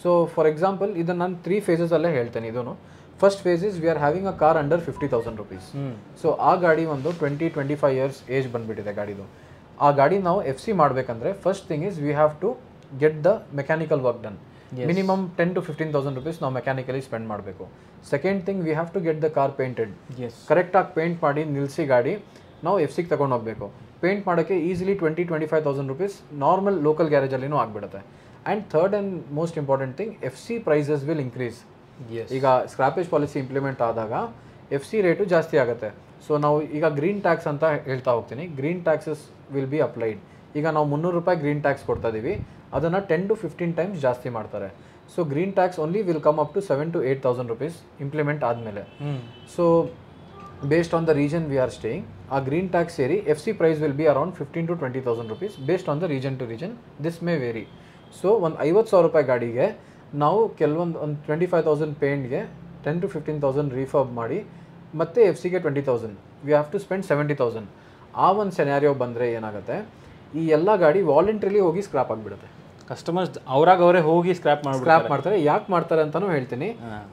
ಸೊ ಫಾರ್ ಎಕ್ಸಾಂಪಲ್ ಇದನ್ನು ನಾನು 3 ಫೇಸಸಲ್ಲೇ ಹೇಳ್ತೇನೆ. ಇದೂ first phase is we are having a car under 50,000 rupees. So ಆ ಗಾಡಿ ಒಂದು 20-25 years ಏಜ್ ಬಂದುಬಿಟ್ಟಿದೆ ಗಾಡಿದು. ಆ ಗಾಡಿ ನಾವು FC ಮಾಡಬೇಕಂದ್ರೆ first thing is we have to get the mechanical work done. Minimum 10 to 15,000 rupees ನಾವು ಮೆಕ್ಯಾನಿಕಲಿ ಸ್ಪೆಂಡ್ ಮಾಡಬೇಕು. Second thing, we have to get the car painted. ಕರೆಕ್ಟಾಗಿ ಪೇಂಟ್ ಮಾಡಿ ನಿಲ್ಲಿಸಿ ಗಾಡಿ ನಾವು FC ತಗೊಂಡು ಹೋಗಬೇಕು. ಪೇಂಟ್ ಮಾಡೋಕ್ಕೆ ಈಸಿಲಿ 20-25,000 rupees ನಾರ್ಮಲ್ ಲೋಕಲ್ ಗ್ಯಾರೇಜಲ್ಲಿನೂ ಆಗಿಬಿಡುತ್ತೆ. And third and most important thing, FC prices will increase. ಈಗ ಸ್ಕ್ರಾಪೇಜ್ ಪಾಲಿಸಿ ಇಂಪ್ಲಿಮೆಂಟ್ ಆದಾಗ FC ರೇಟು ಜಾಸ್ತಿ ಆಗುತ್ತೆ. ಸೊ ನಾವು ಈಗ ಗ್ರೀನ್ ಟ್ಯಾಕ್ಸ್ ಅಂತ ಹೇಳ್ತಾ ಹೋಗ್ತೀನಿ. Green taxes will be applied. ಈಗ ನಾವು 300 ರೂಪಾಯಿ ಗ್ರೀನ್ ಟ್ಯಾಕ್ಸ್ ಕೊಡ್ತಾ ಇದ್ದೀವಿ, ಅದನ್ನು 10 to 15 times ಜಾಸ್ತಿ ಮಾಡ್ತಾರೆ. So green tax only will come up to 7,000 to 8,000 rupees implement ಆದಮೇಲೆ. So based on the region we are staying, ಆ ಗ್ರೀನ್ ಟ್ಯಾಕ್ಸ್ ಸೇರಿ FC price will be around 15,000 to 20,000 rupees based on the region to region. This may vary. So ಒಂದು 50,000 ರೂಪಾಯಿ ಒಂದು ನಾವು ಕೆಲವೊಂದು 25,000 ಪೇಂಟ್ಗೆ 10 to 15,000 ರೀಫರ್ಬ್ ಮಾಡಿ ಮತ್ತೆ FC ಗೆ 20,000 ವಿ ಹ್ಯಾವ್ ಟು ಸ್ಪೆಂಡ್ 70,000. ಆ ಒಂದು ಸೆನಾರಿಯೋ ಬಂದರೆ ಏನಾಗುತ್ತೆ, ಈ ಎಲ್ಲ ಗಾಡಿ ವಾಲಂಟ್ರಿಲಿ ಹೋಗಿ ಸ್ಕ್ರಾಪ್ ಆಗಿಬಿಡುತ್ತೆ. ಕಸ್ಟಮರ್ಸ್ ಅವರೇ ಹೋಗಿ ಸ್ಕ್ರಾಪ್ ಮಾಡ್ತಾರೆ. ಯಾಕೆ ಮಾಡ್ತಾರೆ ಅಂತಲೂ ಹೇಳ್ತೀನಿ.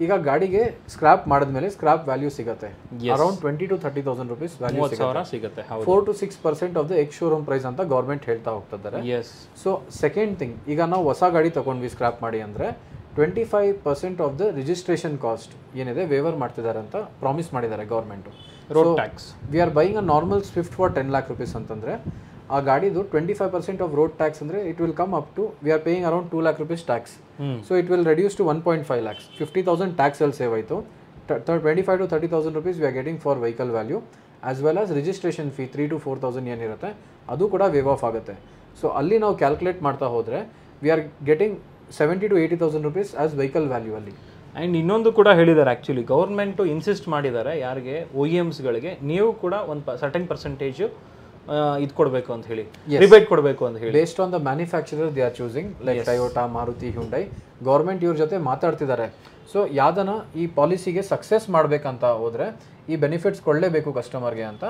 ಈಗ ಗಾಡಿಗೆ ಸ್ಕ್ರಾಪ್ ಮಾಡಿದ್ಮೇಲೆ ಸ್ಕ್ರಾಪ್ ವ್ಯಾಲ್ಯೂ ಸಿಗುತ್ತೆ ಅರೌಂಡ್ 20,000 to 30,000 rupees ವ್ಯಾಲ್ಯೂ ಸಿಗುತ್ತೆ. 4 to 6% off the ex showroom price ಅಂತ ಗೌರ್ಮೆಂಟ್ ಹೇಳ್ತಾ ಹೋಗ್ತಿದ್ದಾರೆ. ಸೊ ಸೆಕೆಂಡ್ ಥಿಂಗ್, ಈಗ ನಾವು ಹೊಸ ಗಾಡಿ ತಗೊಂಡ್ವಿ ಸ್ಕ್ರಾಪ್ ಮಾಡಿ ಅಂದರೆ 25% ಆಫ್ ದ ರಿಜಿಸ್ಟ್ರೇಷನ್ ಕಾಸ್ಟ್ ಏನಿದೆ ವೇವರ್ ಮಾಡ್ತಿದ್ದಾರೆ ಅಂತ ಪ್ರಾಮಿಸ್ ಮಾಡಿದ್ದಾರೆ government. Road tax we are buying a normal Swift for 10 lakh rupees ಅಂತಂದರೆ ಆ ಗಾಡಿದು 25% ಆಫ್ ರೋಡ್ ಟ್ಯಾಕ್ಸ್ ಅಂದರೆ it will come up to we are paying around 2 lakh rupees tax. So it will reduce to 1.5 lakhs. 50,000 ಟ್ಯಾಕ್ಸಲ್ಲಿ save ಆಯಿತು. 25,000 to 30,000 rupees we are getting for vehicle value as well as registration fee 3,000 to 4,000 ಏನಿರುತ್ತೆ ಅದು ಕೂಡ wave of ಆಗುತ್ತೆ. So ಅಲ್ಲಿ ನಾವು calculate ಮಾಡ್ತಾ ಹೋದರೆ V are getting 70,000 to 80,000 rupees as vehicle value ಅಲ್ಲಿ. ಆ್ಯಂಡ್ ಇನ್ನೊಂದು ಕೂಡ ಹೇಳಿದ್ದಾರೆ, ಆ್ಯಕ್ಚುಲಿ ಗೌರ್ಮೆಂಟು ಇನ್ಸಿಸ್ಟ್ ಮಾಡಿದ್ದಾರೆ ಯಾರಿಗೆ OEMsಗಳಿಗೆ ನೀವು ಕೂಡ ಒಂದು ಸರ್ಟನ್ ಪರ್ಸೆಂಟೇಜು ಇದು ಕೊಡಬೇಕು ಅಂತ ಹೇಳಿ, ರಿಬೇಟ್ ಕೊಡಬೇಕು ಅಂತ ಹೇಳಿ. Based on the manufacturer they are choosing like Toyota, Maruti, Hyundai. Government ಇವ್ರ ಜೊತೆ ಮಾತಾಡ್ತಿದ್ದಾರೆ. ಸೊ ಯಾವ್ದನ್ನ ಈ ಪಾಲಿಸಿಗೆ ಸಕ್ಸಸ್ ಮಾಡಬೇಕಂತ ಹೋದರೆ ಈ ಬೆನಿಫಿಟ್ಸ್ ಕೊಡಲೇಬೇಕು ಕಸ್ಟಮರ್ಗೆ ಅಂತ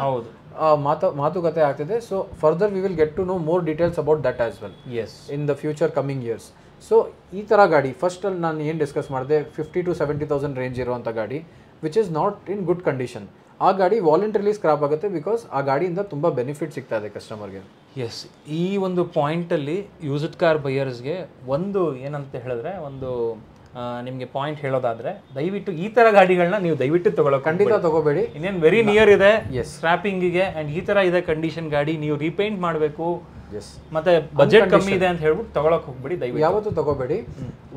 ಮಾತುಕತೆ ಆಗ್ತಿದೆ. So further we will get to know more details about that as well in the future coming years. So ಈ ಥರ ಗಾಡಿ ಫಸ್ಟಲ್ಲಿ ನಾನು ಏನು ಡಿಸ್ಕಸ್ ಮಾಡಿದೆ, 50,000 to 70,000 ರೇಂಜ್ ಇರುವಂಥ ಗಾಡಿ which is not in good condition, ಆ ಗಾಡಿ ವಾಲಂಟ್ರಿಲಿ ಸ್ಕ್ರಾಪ್ ಆಗುತ್ತೆ ಬಿಕಾಸ್ ಆ ಗಾಡಿಯಿಂದ ತುಂಬ ಬೆನಿಫಿಟ್ ಸಿಗ್ತಾ ಇದೆ ಕಸ್ಟಮರ್ಗೆ. ಈ ಒಂದು ಪಾಯಿಂಟಲ್ಲಿ ಯೂಸ್ಡ್ ಕಾರ್ ಬೈಯರ್ಸ್ಗೆ ಒಂದು ಏನಂತ ಹೇಳಿದ್ರೆ, ಒಂದು ನಿಮಗೆ ಪಾಯಿಂಟ್ ಹೇಳೋದಾದ್ರೆ, ದಯವಿಟ್ಟು ಈ ಥರ ಗಾಡಿಗಳನ್ನ ನೀವು ದಯವಿಟ್ಟು ಖಂಡಿತ ತಗೋಬೇಡಿ. ಇನ್ನೇನು ವೆರಿ ನಿಯರ್ ಇದೆ ಸ್ಕ್ರಾಪಿಂಗಿಗೆ ಆ್ಯಂಡ್ ಈ ಥರ ಇದೆ ಕಂಡೀಷನ್ ಗಾಡಿ, ನೀವು ರೀಪೇಂಟ್ ಮಾಡಬೇಕು ಮತ್ತೆ ಬಜೆಟ್ ಕಮ್ಮಿ ಇದೆ ಅಂತ ಹೇಳ್ಬಿಟ್ಟು ತಗೊಳಕ್ ಹೋಗ್ಬೇಡಿ, ದಯವಿಟ್ಟು ಯಾವತ್ತೂ ತಗೋಬೇಡಿ.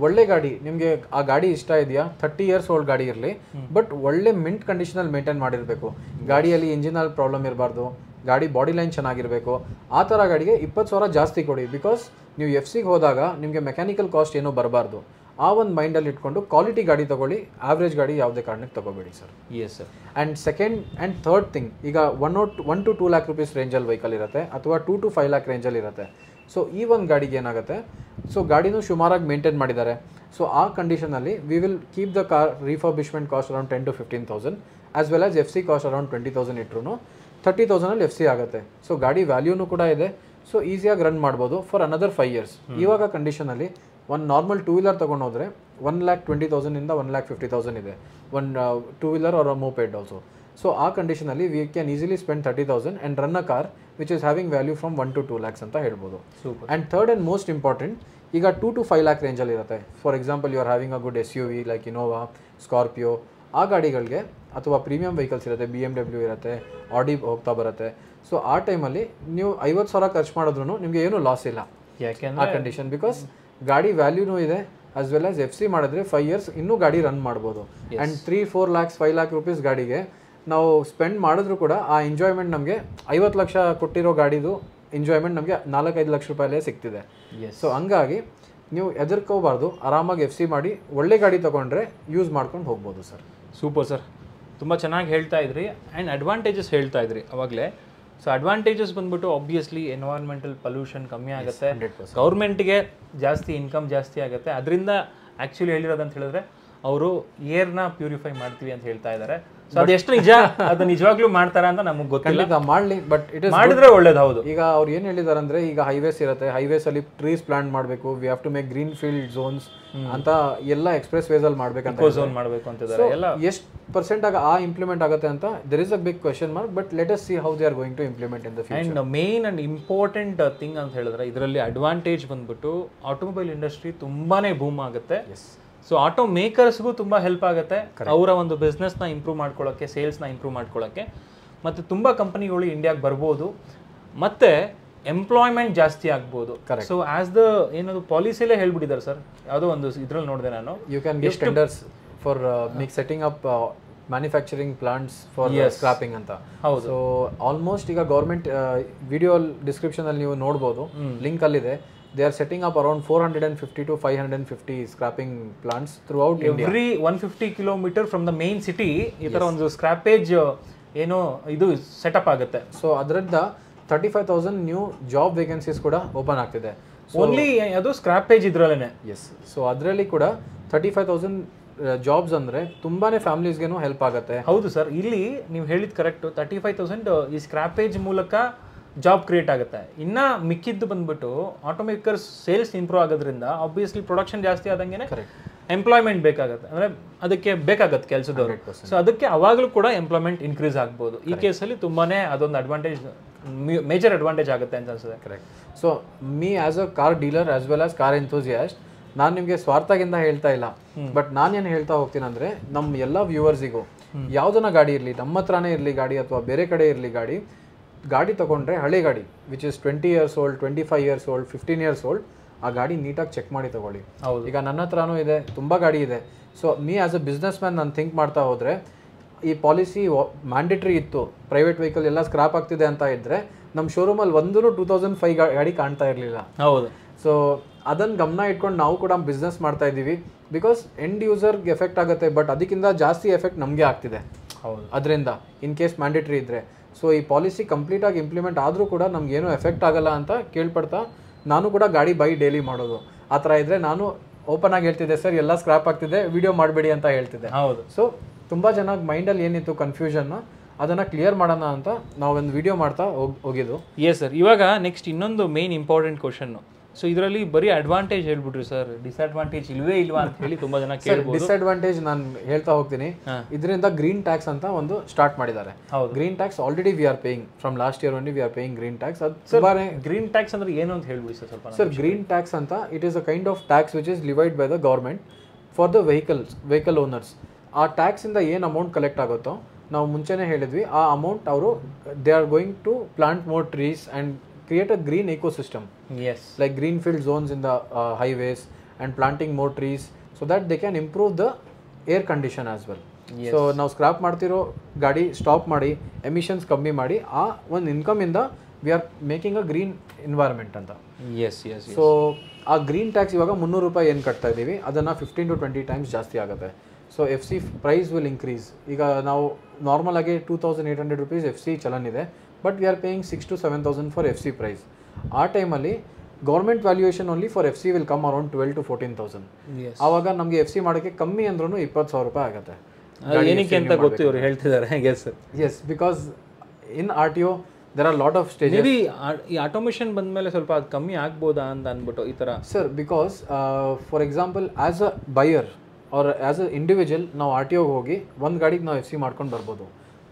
ಒಳ್ಳೆ ಗಾಡಿ ನಿಮಗೆ ಆ ಗಾಡಿ ಇಷ್ಟ ಇದೆಯಾ, 30 years ಓಲ್ಡ್ ಗಾಡಿ ಇರಲಿ, ಬಟ್ ಒಳ್ಳೆ ಮಿಂಟ್ ಕಂಡೀಷನಲ್ಲಿ ಮೇಂಟೈನ್ ಮಾಡಿರಬೇಕು. ಗಾಡಿಯಲ್ಲಿ ಇಂಜಿನಲ್ಲಿ ಪ್ರಾಬ್ಲಮ್ ಇರಬಾರ್ದು, ಗಾಡಿ ಬಾಡಿ ಲೈನ್ ಚೆನ್ನಾಗಿರಬೇಕು. ಆ ಥರ ಗಾಡಿಗೆ 20,000 ಜಾಸ್ತಿ ಕೊಡಿ. ಬಿಕಾಸ್ ನೀವು FC ಹೋದಾಗ ನಿಮಗೆ ಮೆಕ್ಯಾನಿಕಲ್ ಕಾಸ್ಟ್ ಏನೂ ಬರಬಾರ್ದು. ಆ ಒಂದು ಮೈಂಡಲ್ಲಿ ಇಟ್ಕೊಂಡು ಕ್ವಾಲಿಟಿ ಗಾಡಿ ತಗೊಳ್ಳಿ, ಆವ್ರೇಜ್ ಗಾಡಿ ಯಾವುದೇ ಕಾರಣಕ್ಕೆ ತಗೋಬೇಡಿ sir. Sir. And second and third thing, ಈಗ 1 to 2 lakh rupees ರೇಂಜಲ್ಲಿ ವೆಹಿಕಲ್ ಇರುತ್ತೆ ಅಥವಾ 2 to 5 lakh ರೇಂಜಲ್ಲಿ ಇರುತ್ತೆ. ಸೊ ಈ ಒಂದು ಗಾಡಿಗೆ ಏನಾಗುತ್ತೆ, ಸೊ ಗಾಡಿನೂ ಸುಮಾರಾಗಿ ಮೇಂಟೈನ್ ಮಾಡಿದ್ದಾರೆ. ಸೊ ಆ ಕಂಡೀಷನಲ್ಲಿ we will keep the car refurbishment cost around 10,000 to 15,000 as well as FC cost around 20,000 ಇಟ್ರು 30,000 FC ಆಗುತ್ತೆ. ಸೊ ಗಾಡಿ ವ್ಯಾಲ್ಯೂನು ಕೂಡ ಇದೆ. ಸೊ ಈಸಿಯಾಗಿ ರನ್ ಮಾಡ್ಬೋದು ಫಾರ್ ಅನದರ್ 5 years. ಇವಾಗ ಕಂಡೀಷನಲ್ಲಿ ಒಂದು ನಾರ್ಮಲ್ ಟೂ ವೀಲರ್ ತೊಗೊಂಡೋದ್ರೆ 1,20,000 ಇಂದ 1,50,000 ಇದೆ, ಒಂದು two wheeler or moped also. So ಆ ಕಂಡೀಷನಲ್ಲಿ we can easily spend 30,000 and run a car which is having value from 1 to 2 lakhs ಅಂತ ಹೇಳ್ಬೋದು. And third and most important, ಈಗ 2 to 5 lakh ರೇಂಜಲ್ಲಿ ಇರುತ್ತೆ. For example you are having a good SUV like Innova, Scorpio, ಆ ಗಾಡಿಗಳಿಗೆ, ಅಥವಾ premium vehicles ಇರುತ್ತೆ, BMW ಇರುತ್ತೆ, ಆಡಿ ಹೋಗ್ತಾ ಬರುತ್ತೆ. ಸೊ ಆ ಟೈಮಲ್ಲಿ ನೀವು 50,000 ಖರ್ಚು ಮಾಡಿದ್ರು ನಿಮಗೆ ಏನೂ ಲಾಸ್ ಇಲ್ಲ ಆ ಕಂಡೀಷನ್, ಬಿಕಾಸ್ ಗಾಡಿ ವ್ಯಾಲ್ಯೂನೂ ಇದೆ, ಆಸ್ ವೆಲ್ ಆಸ್ FC ಮಾಡಿದ್ರೆ 5 years ಇನ್ನೂ ಗಾಡಿ ರನ್ ಮಾಡ್ಬೋದು. ಆ್ಯಂಡ್ 3-4 lakhs 5 lakh rupees ಗಾಡಿಗೆ ನಾವು ಸ್ಪೆಂಡ್ ಮಾಡಿದ್ರು ಕೂಡ ಆ ಎಂಜಾಯ್ಮೆಂಟ್ ನಮಗೆ 50 ಲಕ್ಷ ಕೊಟ್ಟಿರೋ ಗಾಡಿದು ಎಂಜಾಯ್ಮೆಂಟ್ ನಮಗೆ 4-5 ಲಕ್ಷ ರೂಪಾಯಲ್ಲೇ ಸಿಗ್ತಿದೆ. ಸೊ ಹಂಗಾಗಿ ನೀವು ಹೆದರ್ಕೋಬಾರ್ದು, ಆರಾಮಾಗಿ FC ಮಾಡಿ ಒಳ್ಳೆ ಗಾಡಿ ತೊಗೊಂಡ್ರೆ ಯೂಸ್ ಮಾಡ್ಕೊಂಡು ಹೋಗ್ಬೋದು ಸರ್. ಸೂಪರ್ ಸರ್, ತುಂಬ ಚೆನ್ನಾಗಿ ಹೇಳ್ತಾ ಇದ್ರಿ. ಆ್ಯಂಡ್ ಅಡ್ವಾಂಟೇಜಸ್ ಹೇಳ್ತಾ ಇದ್ರಿ ಅವಾಗಲೇ. ಸೊ ಅಡ್ವಾಂಟೇಜಸ್ ಬಂದ್ಬಿಟ್ಟು ಆಬ್ವಿಯಸ್ಲಿ ಎನ್ವೈರ್ಮೆಂಟಲ್ ಪೊಲ್ಯೂಷನ್ ಕಮ್ಮಿ ಆಗುತ್ತೆ, ಗೌರ್ಮೆಂಟ್ಗೆ ಜಾಸ್ತಿ ಇನ್ಕಮ್ ಜಾಸ್ತಿ ಆಗುತ್ತೆ. ಅದರಿಂದ ಆ್ಯಕ್ಚುಲಿ ಹೇಳಿರೋದಂತ ಹೇಳಿದ್ರೆ ಅವರು ಏರ್ನ ಪ್ಯೂರಿಫೈ ಮಾಡ್ತೀವಿ ಅಂತ ಹೇಳ್ತಾ ಇದ್ದಾರೆ. ಸೊ ಅದು ಎಷ್ಟು ನಿಜ, ಅದು ನಿಜವಾಗ್ಲೂ ಮಾಡ್ತಾರಾ ಅಂತ ನಮಗೆ ಗೊತ್ತಿಲ್ಲ. ಮಾಡಲಿ, ಬಟ್ ಇಟ್ ಇಸ್ ಮಾಡಿದ್ರೆ ಒಳ್ಳೇದು. ಹೌದು, ಈಗ ಅವ್ರು ಏನು ಹೇಳಿದಾರೆ ಅಂದ್ರೆ, ಈಗ ಹೈವೇಸ್ ಇರುತ್ತೆ, ಹೈವೇಸ್ ಅಲ್ಲಿ ಟ್ರೀಸ್ ಪ್ಲಾಂಟ್ ಮಾಡಬೇಕು, we have to make green field zones ಅಂತ, ಎಲ್ಲ ಎಕ್ಸ್ಪ್ರೆಸ್ ವೇಸ್ ಅಲ್ಲಿ ಮಾಡ್ಬೇಕಂತ ಝೋನ್ ಮಾಡಬೇಕು ಅಂತಿದ್ದಾರೆ. ಎಲ್ಲ ಎಷ್ಟು ಪರ್ಸೆಂಟ್ ಆಗ ಆ ಇಂಪ್ಲಿಮೆಂಟ್ ಆಗುತ್ತೆ ಅಂತ there is a big question mark, but let us see how they are going to implement in the future. And main and important thing ಅಂತ ಹೇಳಿದ್ರೆ ಇದರಲ್ಲಿ ಅಡ್ವಾಂಟೇಜ್ ಬಂದ್ಬಿಟ್ಟು ಆಟೋಮೊಬೈಲ್ ಇಂಡಸ್ಟ್ರಿ ತುಂಬಾನೇ ಬೂಮ್ ಆಗುತ್ತೆ. ಸೊ ಆಟೋ ಮೇಕರ್ಸ್ಗೂ ತುಂಬ ಹೆಲ್ಪ್ ಆಗುತ್ತೆ, ಅವರ ಒಂದು ಬಿಸ್ನೆಸ್ನ ಇಂಪ್ರೂವ್ ಮಾಡ್ಕೊಳ್ಳೋಕ್ಕೆ, ಸೇಲ್ಸ್ನ ಇಂಪ್ರೂವ್ ಮಾಡ್ಕೊಳ್ಳೋಕ್ಕೆ. ಮತ್ತು ತುಂಬ ಕಂಪನಿಗಳು ಇಂಡಿಯಾಗೆ ಬರ್ಬೋದು, ಮತ್ತು ಎಂಪ್ಲಾಯ್ಮೆಂಟ್ ಜಾಸ್ತಿ ಆಗ್ಬೋದು. ಸೊ ಆಸ್ ದ ಏನದು ಪಾಲಿಸಿಲೇ ಹೇಳ್ಬಿಟ್ಟಿದ್ದಾರೆ ಸರ್, ಯಾವುದೋ ಒಂದು ಇದ್ರಲ್ಲಿ ನೋಡಿದೆ ನಾನು, you can get tenders for setting up manufacturing plants for scrapping ಅಂತ. ಹೌದು. ಸೊ ಆಲ್ಮೋಸ್ಟ್ ಈಗ ಗೌರ್ಮೆಂಟ್ ವಿಡಿಯೋ ಡಿಸ್ಕ್ರಿಪ್ಷನ್ ಅಲ್ಲಿ ನೀವು ನೋಡ್ಬೋದು, ಲಿಂಕ್ ಅಲ್ಲಿದೆ. They are setting up around 450 to 550 scrapping plants throughout India. Every 150 kilometer from the main city ಈ ತರ ಒಂದು ಸ್ಕ್ರಾಪೇಜ್ ಏನೋ ಇದು ಸೆಟಪ್ ಆಗುತ್ತೆ. ಸೊ ಅದರಿಂದ 35,000 ನ್ಯೂ ಜಾಬ್ ವೇಕೆನ್ಸೀಸ್ ಕೂಡ ಓಪನ್ ಆಗ್ತಿದೆ. ಓನ್ಲಿ ಅದು ಸ್ಕ್ರಾಪೇಜ್ ಇದ್ರಲ್ಲೇನೆ. ಎಸ್, ಸೊ ಅದರಲ್ಲಿ ಕೂಡ 35,000 ಜಾಬ್ಸ್ ಅಂದ್ರೆ ತುಂಬಾನೇ ಫ್ಯಾಮಿಲೀಸ್ಗೆನೂ ಹೆಲ್ಪ್ ಆಗುತ್ತೆ. ಹೌದು ಸರ್, ಇಲ್ಲಿ ನೀವು ಹೇಳಿದ್ ಕರೆಕ್ಟ್. 35,000 ಈ ಸ್ಕ್ರಾಪೇಜ್ ಮೂಲಕ ಜಾಬ್ ಕ್ರಿಯೇಟ್ ಆಗುತ್ತೆ. ಇನ್ನು ಮಿಕ್ಕಿದ್ದು ಬಂದ್ಬಿಟ್ಟು ಆಟೋಮೇಕರ್ಸ್ ಸೇಲ್ಸ್ ಇಂಪ್ರೂವ್ ಆಗೋದ್ರಿಂದ ಆಬ್ವಿಯಸ್ಲಿ ಪ್ರೊಡಕ್ಷನ್ ಜಾಸ್ತಿ ಆದಂಗೆ ಎಂಪ್ಲಾಯ್ಮೆಂಟ್ ಬೇಕಾಗುತ್ತೆ, ಅಂದರೆ ಅದಕ್ಕೆ ಬೇಕಾಗತ್ತೆ ಕೆಲಸದವರು. ಸೊ ಅದಕ್ಕೆ ಅವಾಗಲೂ ಕೂಡ ಎಂಪ್ಲಾಯ್ಮೆಂಟ್ ಇನ್ಕ್ರೀಸ್ ಆಗ್ಬೋದು. ಈ ಕೇಸಲ್ಲಿ ತುಂಬಾನೇ ಅದೊಂದು ಅಡ್ವಾಂಟೇಜ್, ಮೇಜರ್ ಅಡ್ವಾಂಟೇಜ್ ಆಗುತ್ತೆ ಅಂತ ಅನ್ಸುತ್ತೆ. Correct. So me as a car dealer as well as car enthusiast, ನಾನು ನಿಮಗೆ ಸ್ವಾರ್ಥದಿಂದ ಹೇಳ್ತಾ ಇಲ್ಲ, ಬಟ್ ನಾನೇನು ಹೇಳ್ತಾ ಹೋಗ್ತೀನಿ ಅಂದರೆ, ನಮ್ಮ ಎಲ್ಲ ವ್ಯೂವರ್ಸಿಗೂ ಯಾವುದನ್ನ ಗಾಡಿ ಇರಲಿ, ನಮ್ಮ ಹತ್ರನೇ ಇರಲಿ ಗಾಡಿ ಅಥವಾ ಬೇರೆ ಕಡೆ ಇರಲಿ ಗಾಡಿ ತೊಗೊಂಡ್ರೆ ಹಳೆ ಗಾಡಿ which is 20 years old, 25 years old, 15 years old, ಆ ಗಾಡಿ ನೀಟಾಗಿ ಚೆಕ್ ಮಾಡಿ ತೊಗೊಳ್ಳಿ. ಈಗ ನನ್ನ ಹತ್ರನೂ ಇದೆ, ತುಂಬ ಗಾಡಿ ಇದೆ. So me as a business man ನಾನು ಥಿಂಕ್ ಮಾಡ್ತಾ ಹೋದರೆ, ಈ ಪಾಲಿಸಿ ಮ್ಯಾಂಡೇಟ್ರಿ ಇತ್ತು, ಪ್ರೈವೇಟ್ ವೆಹಿಕಲ್ ಎಲ್ಲ ಸ್ಕ್ರಾಪ್ ಆಗ್ತಿದೆ ಅಂತ ಇದ್ದರೆ ನಮ್ಮ ಶೋರೂಮಲ್ಲಿ 2005 ಗಾಡಿ ಕಾಣ್ತಾ ಇರಲಿಲ್ಲ. ಹೌದು. ಸೊ ಅದನ್ನು ಗಮನ ಇಟ್ಕೊಂಡು ನಾವು ಕೂಡ ಬಿಸ್ನೆಸ್ ಮಾಡ್ತಾ ಇದ್ದೀವಿ, ಬಿಕಾಸ್ ಎಂಡ್ ಯೂಸರ್ಗೆ ಎಫೆಕ್ಟ್ ಆಗುತ್ತೆ, ಬಟ್ ಅದಕ್ಕಿಂತ ಜಾಸ್ತಿ ಎಫೆಕ್ಟ್ ನಮಗೆ ಆಗ್ತಿದೆ. ಹೌದು. ಅದರಿಂದ ಇನ್ ಕೇಸ್ ಮ್ಯಾಂಡೇಟ್ರಿ ಇದ್ದರೆ, ಸೊ ಈ ಪಾಲಿಸಿ ಕಂಪ್ಲೀಟಾಗಿ ಇಂಪ್ಲಿಮೆಂಟ್ ಆದರೂ ಕೂಡ ನಮಗೇನು ಎಫೆಕ್ಟ್ ಆಗಲ್ಲ ಅಂತ ಕೇಳ್ಪಡ್ತಾ ನಾನು ಕೂಡ ಗಾಡಿ ಬೈ ಡೈಲಿ ಮಾಡೋದು. ಆ ಥರ ಇದ್ದರೆ ನಾನು ಓಪನ್ ಆಗಿ ಹೇಳ್ತಿದ್ದೆ, ಸರ್ ಎಲ್ಲ ಸ್ಕ್ರಾಪ್ ಆಗ್ತಿದೆ, ವಿಡಿಯೋ ಮಾಡಬೇಡಿ ಅಂತ ಹೇಳ್ತಿದ್ದೆ. ಹೌದು. ಸೊ ತುಂಬ ಜನ ಮೈಂಡಲ್ಲಿ ಏನಿತ್ತು ಕನ್ಫ್ಯೂಷನ್ನ, ಅದನ್ನು ಕ್ಲಿಯರ್ ಮಾಡೋಣ ಅಂತ ನಾವೊಂದು ವಿಡಿಯೋ ಮಾಡ್ತಾ ಹೋಗಿದ್ದು. Yes sir. ಇವಾಗ ನೆಕ್ಸ್ಟ್ ಇನ್ನೊಂದು ಮೇನ್ ಇಂಪಾರ್ಟೆಂಟ್ ಕ್ವಶನ್ನು. ಸೊ ಇದರಲ್ಲಿ ಬರೀ ಅಡ್ವಾಂಟೇಜ್ ಹೇಳ್ಬಿಟ್ರಿ ಸರ್, ಡಿಸ್ಅಡ್ವಾಂಟೇಜ್ ಇಲ್ವೇ ಇಲ್ವಾ ಅಂತ ಹೇಳಿ ತುಂಬ ಜನ ಕೇಳ್ಬೋದು. ಡಿಸ್ಅಡ್ವಾಂಟೇಜ್ ನಾನು ಹೇಳ್ತಾ ಹೋಗ್ತೀನಿ. ಇದರಿಂದ ಗ್ರೀನ್ ಟ್ಯಾಕ್ಸ್ ಅಂತ ಒಂದು ಸ್ಟಾರ್ಟ್ ಮಾಡಿದ್ದಾರೆ. Green tax already we are paying from last year only, V are paying green tax. ಅದು ಸುಮಾರು ಗ್ರೀನ್ ಟ್ಯಾಕ್ಸ್ ಅಂದ್ರೆ ಏನು ಅಂತ ಹೇಳ್ಬಿಡಿ ಸರ್ ಸ್ವಲ್ಪ. ಸರ್, ಗ್ರೀನ್ ಟ್ಯಾಕ್ಸ್ ಅಂತ it is a kind of tax which is levied by the government for the vehicle owners. ಆ ಟ್ಯಾಕ್ಸಿಂದ ಏನು ಅಮೌಂಟ್ ಕಲೆಕ್ಟ್ ಆಗುತ್ತೋ, ನಾವು ಮುಂಚೆನೇ ಹೇಳಿದ್ವಿ, ಆ ಅಮೌಂಟ್ ಅವರು they are going to plant more trees and create a green ecosystem. Yes. Like greenfield zones in the highways and planting more trees so that they can improve the air condition as well. Yes. So ನಾವು scrap ಮಾಡ್ತಿರೋ ಗಾಡಿ stop ಮಾಡಿ emissions ಕಮ್ಮಿ ಮಾಡಿ ಆ ಒಂದು income ಇಂದ we are making a green environment ಅಂತ. Yes yes. ಸೊ ಆ ಗ್ರೀನ್ ಟ್ಯಾಕ್ಸ್ ಇವಾಗ 300 ರೂಪಾಯಿ ಏನು ಕಟ್ತಾ ಇದ್ದೀವಿ, ಅದನ್ನು 15 to 20 times ಜಾಸ್ತಿ ಆಗುತ್ತೆ. So FC price will increase. ಈಗ ನಾವು ನಾರ್ಮಲ್ ಆಗಿ 2,800 rupees FC ಚಲನ್ ಇದೆ, but we are paying 6,000 to 7,000 for FC price. ಆ ಟೈಮಲ್ಲಿ government valuation only for FC will come around 12,000 to 14,000. ಆವಾಗ ನಮಗೆ FC ಮಾಡೋಕ್ಕೆ ಕಮ್ಮಿ ಅಂದ್ರೂ 20,000 ರೂಪಾಯಿ ಆಗುತ್ತೆ. ಏನಕ್ಕೆ ಅಂತ ಗೊತ್ತು, ಇವರು ಹೇಳ್ತಿದ್ದಾರೆ. Yes yes, because in RTO there are a lot of stages. Maybe ಈ ಆಟೋಮೇಷನ್ ಬಂದ್ಮೇಲೆ ಸ್ವಲ್ಪ ಅದು ಕಮ್ಮಿ ಆಗ್ಬೋದಾ ಅಂತ ಅಂದ್ಬಿಟ್ಟು ಈ ಥರ. Sir, because for example as a buyer or as an individual ನಾವು ಆರ್ ಟಿ ಒಗೆ ಹೋಗಿ ಒಂದು ಗಾಡಿಗೆ ನಾವು ಎಫ್ ಸಿ ಮಾಡ್ಕೊಂಡು ಬರ್ಬೋದು.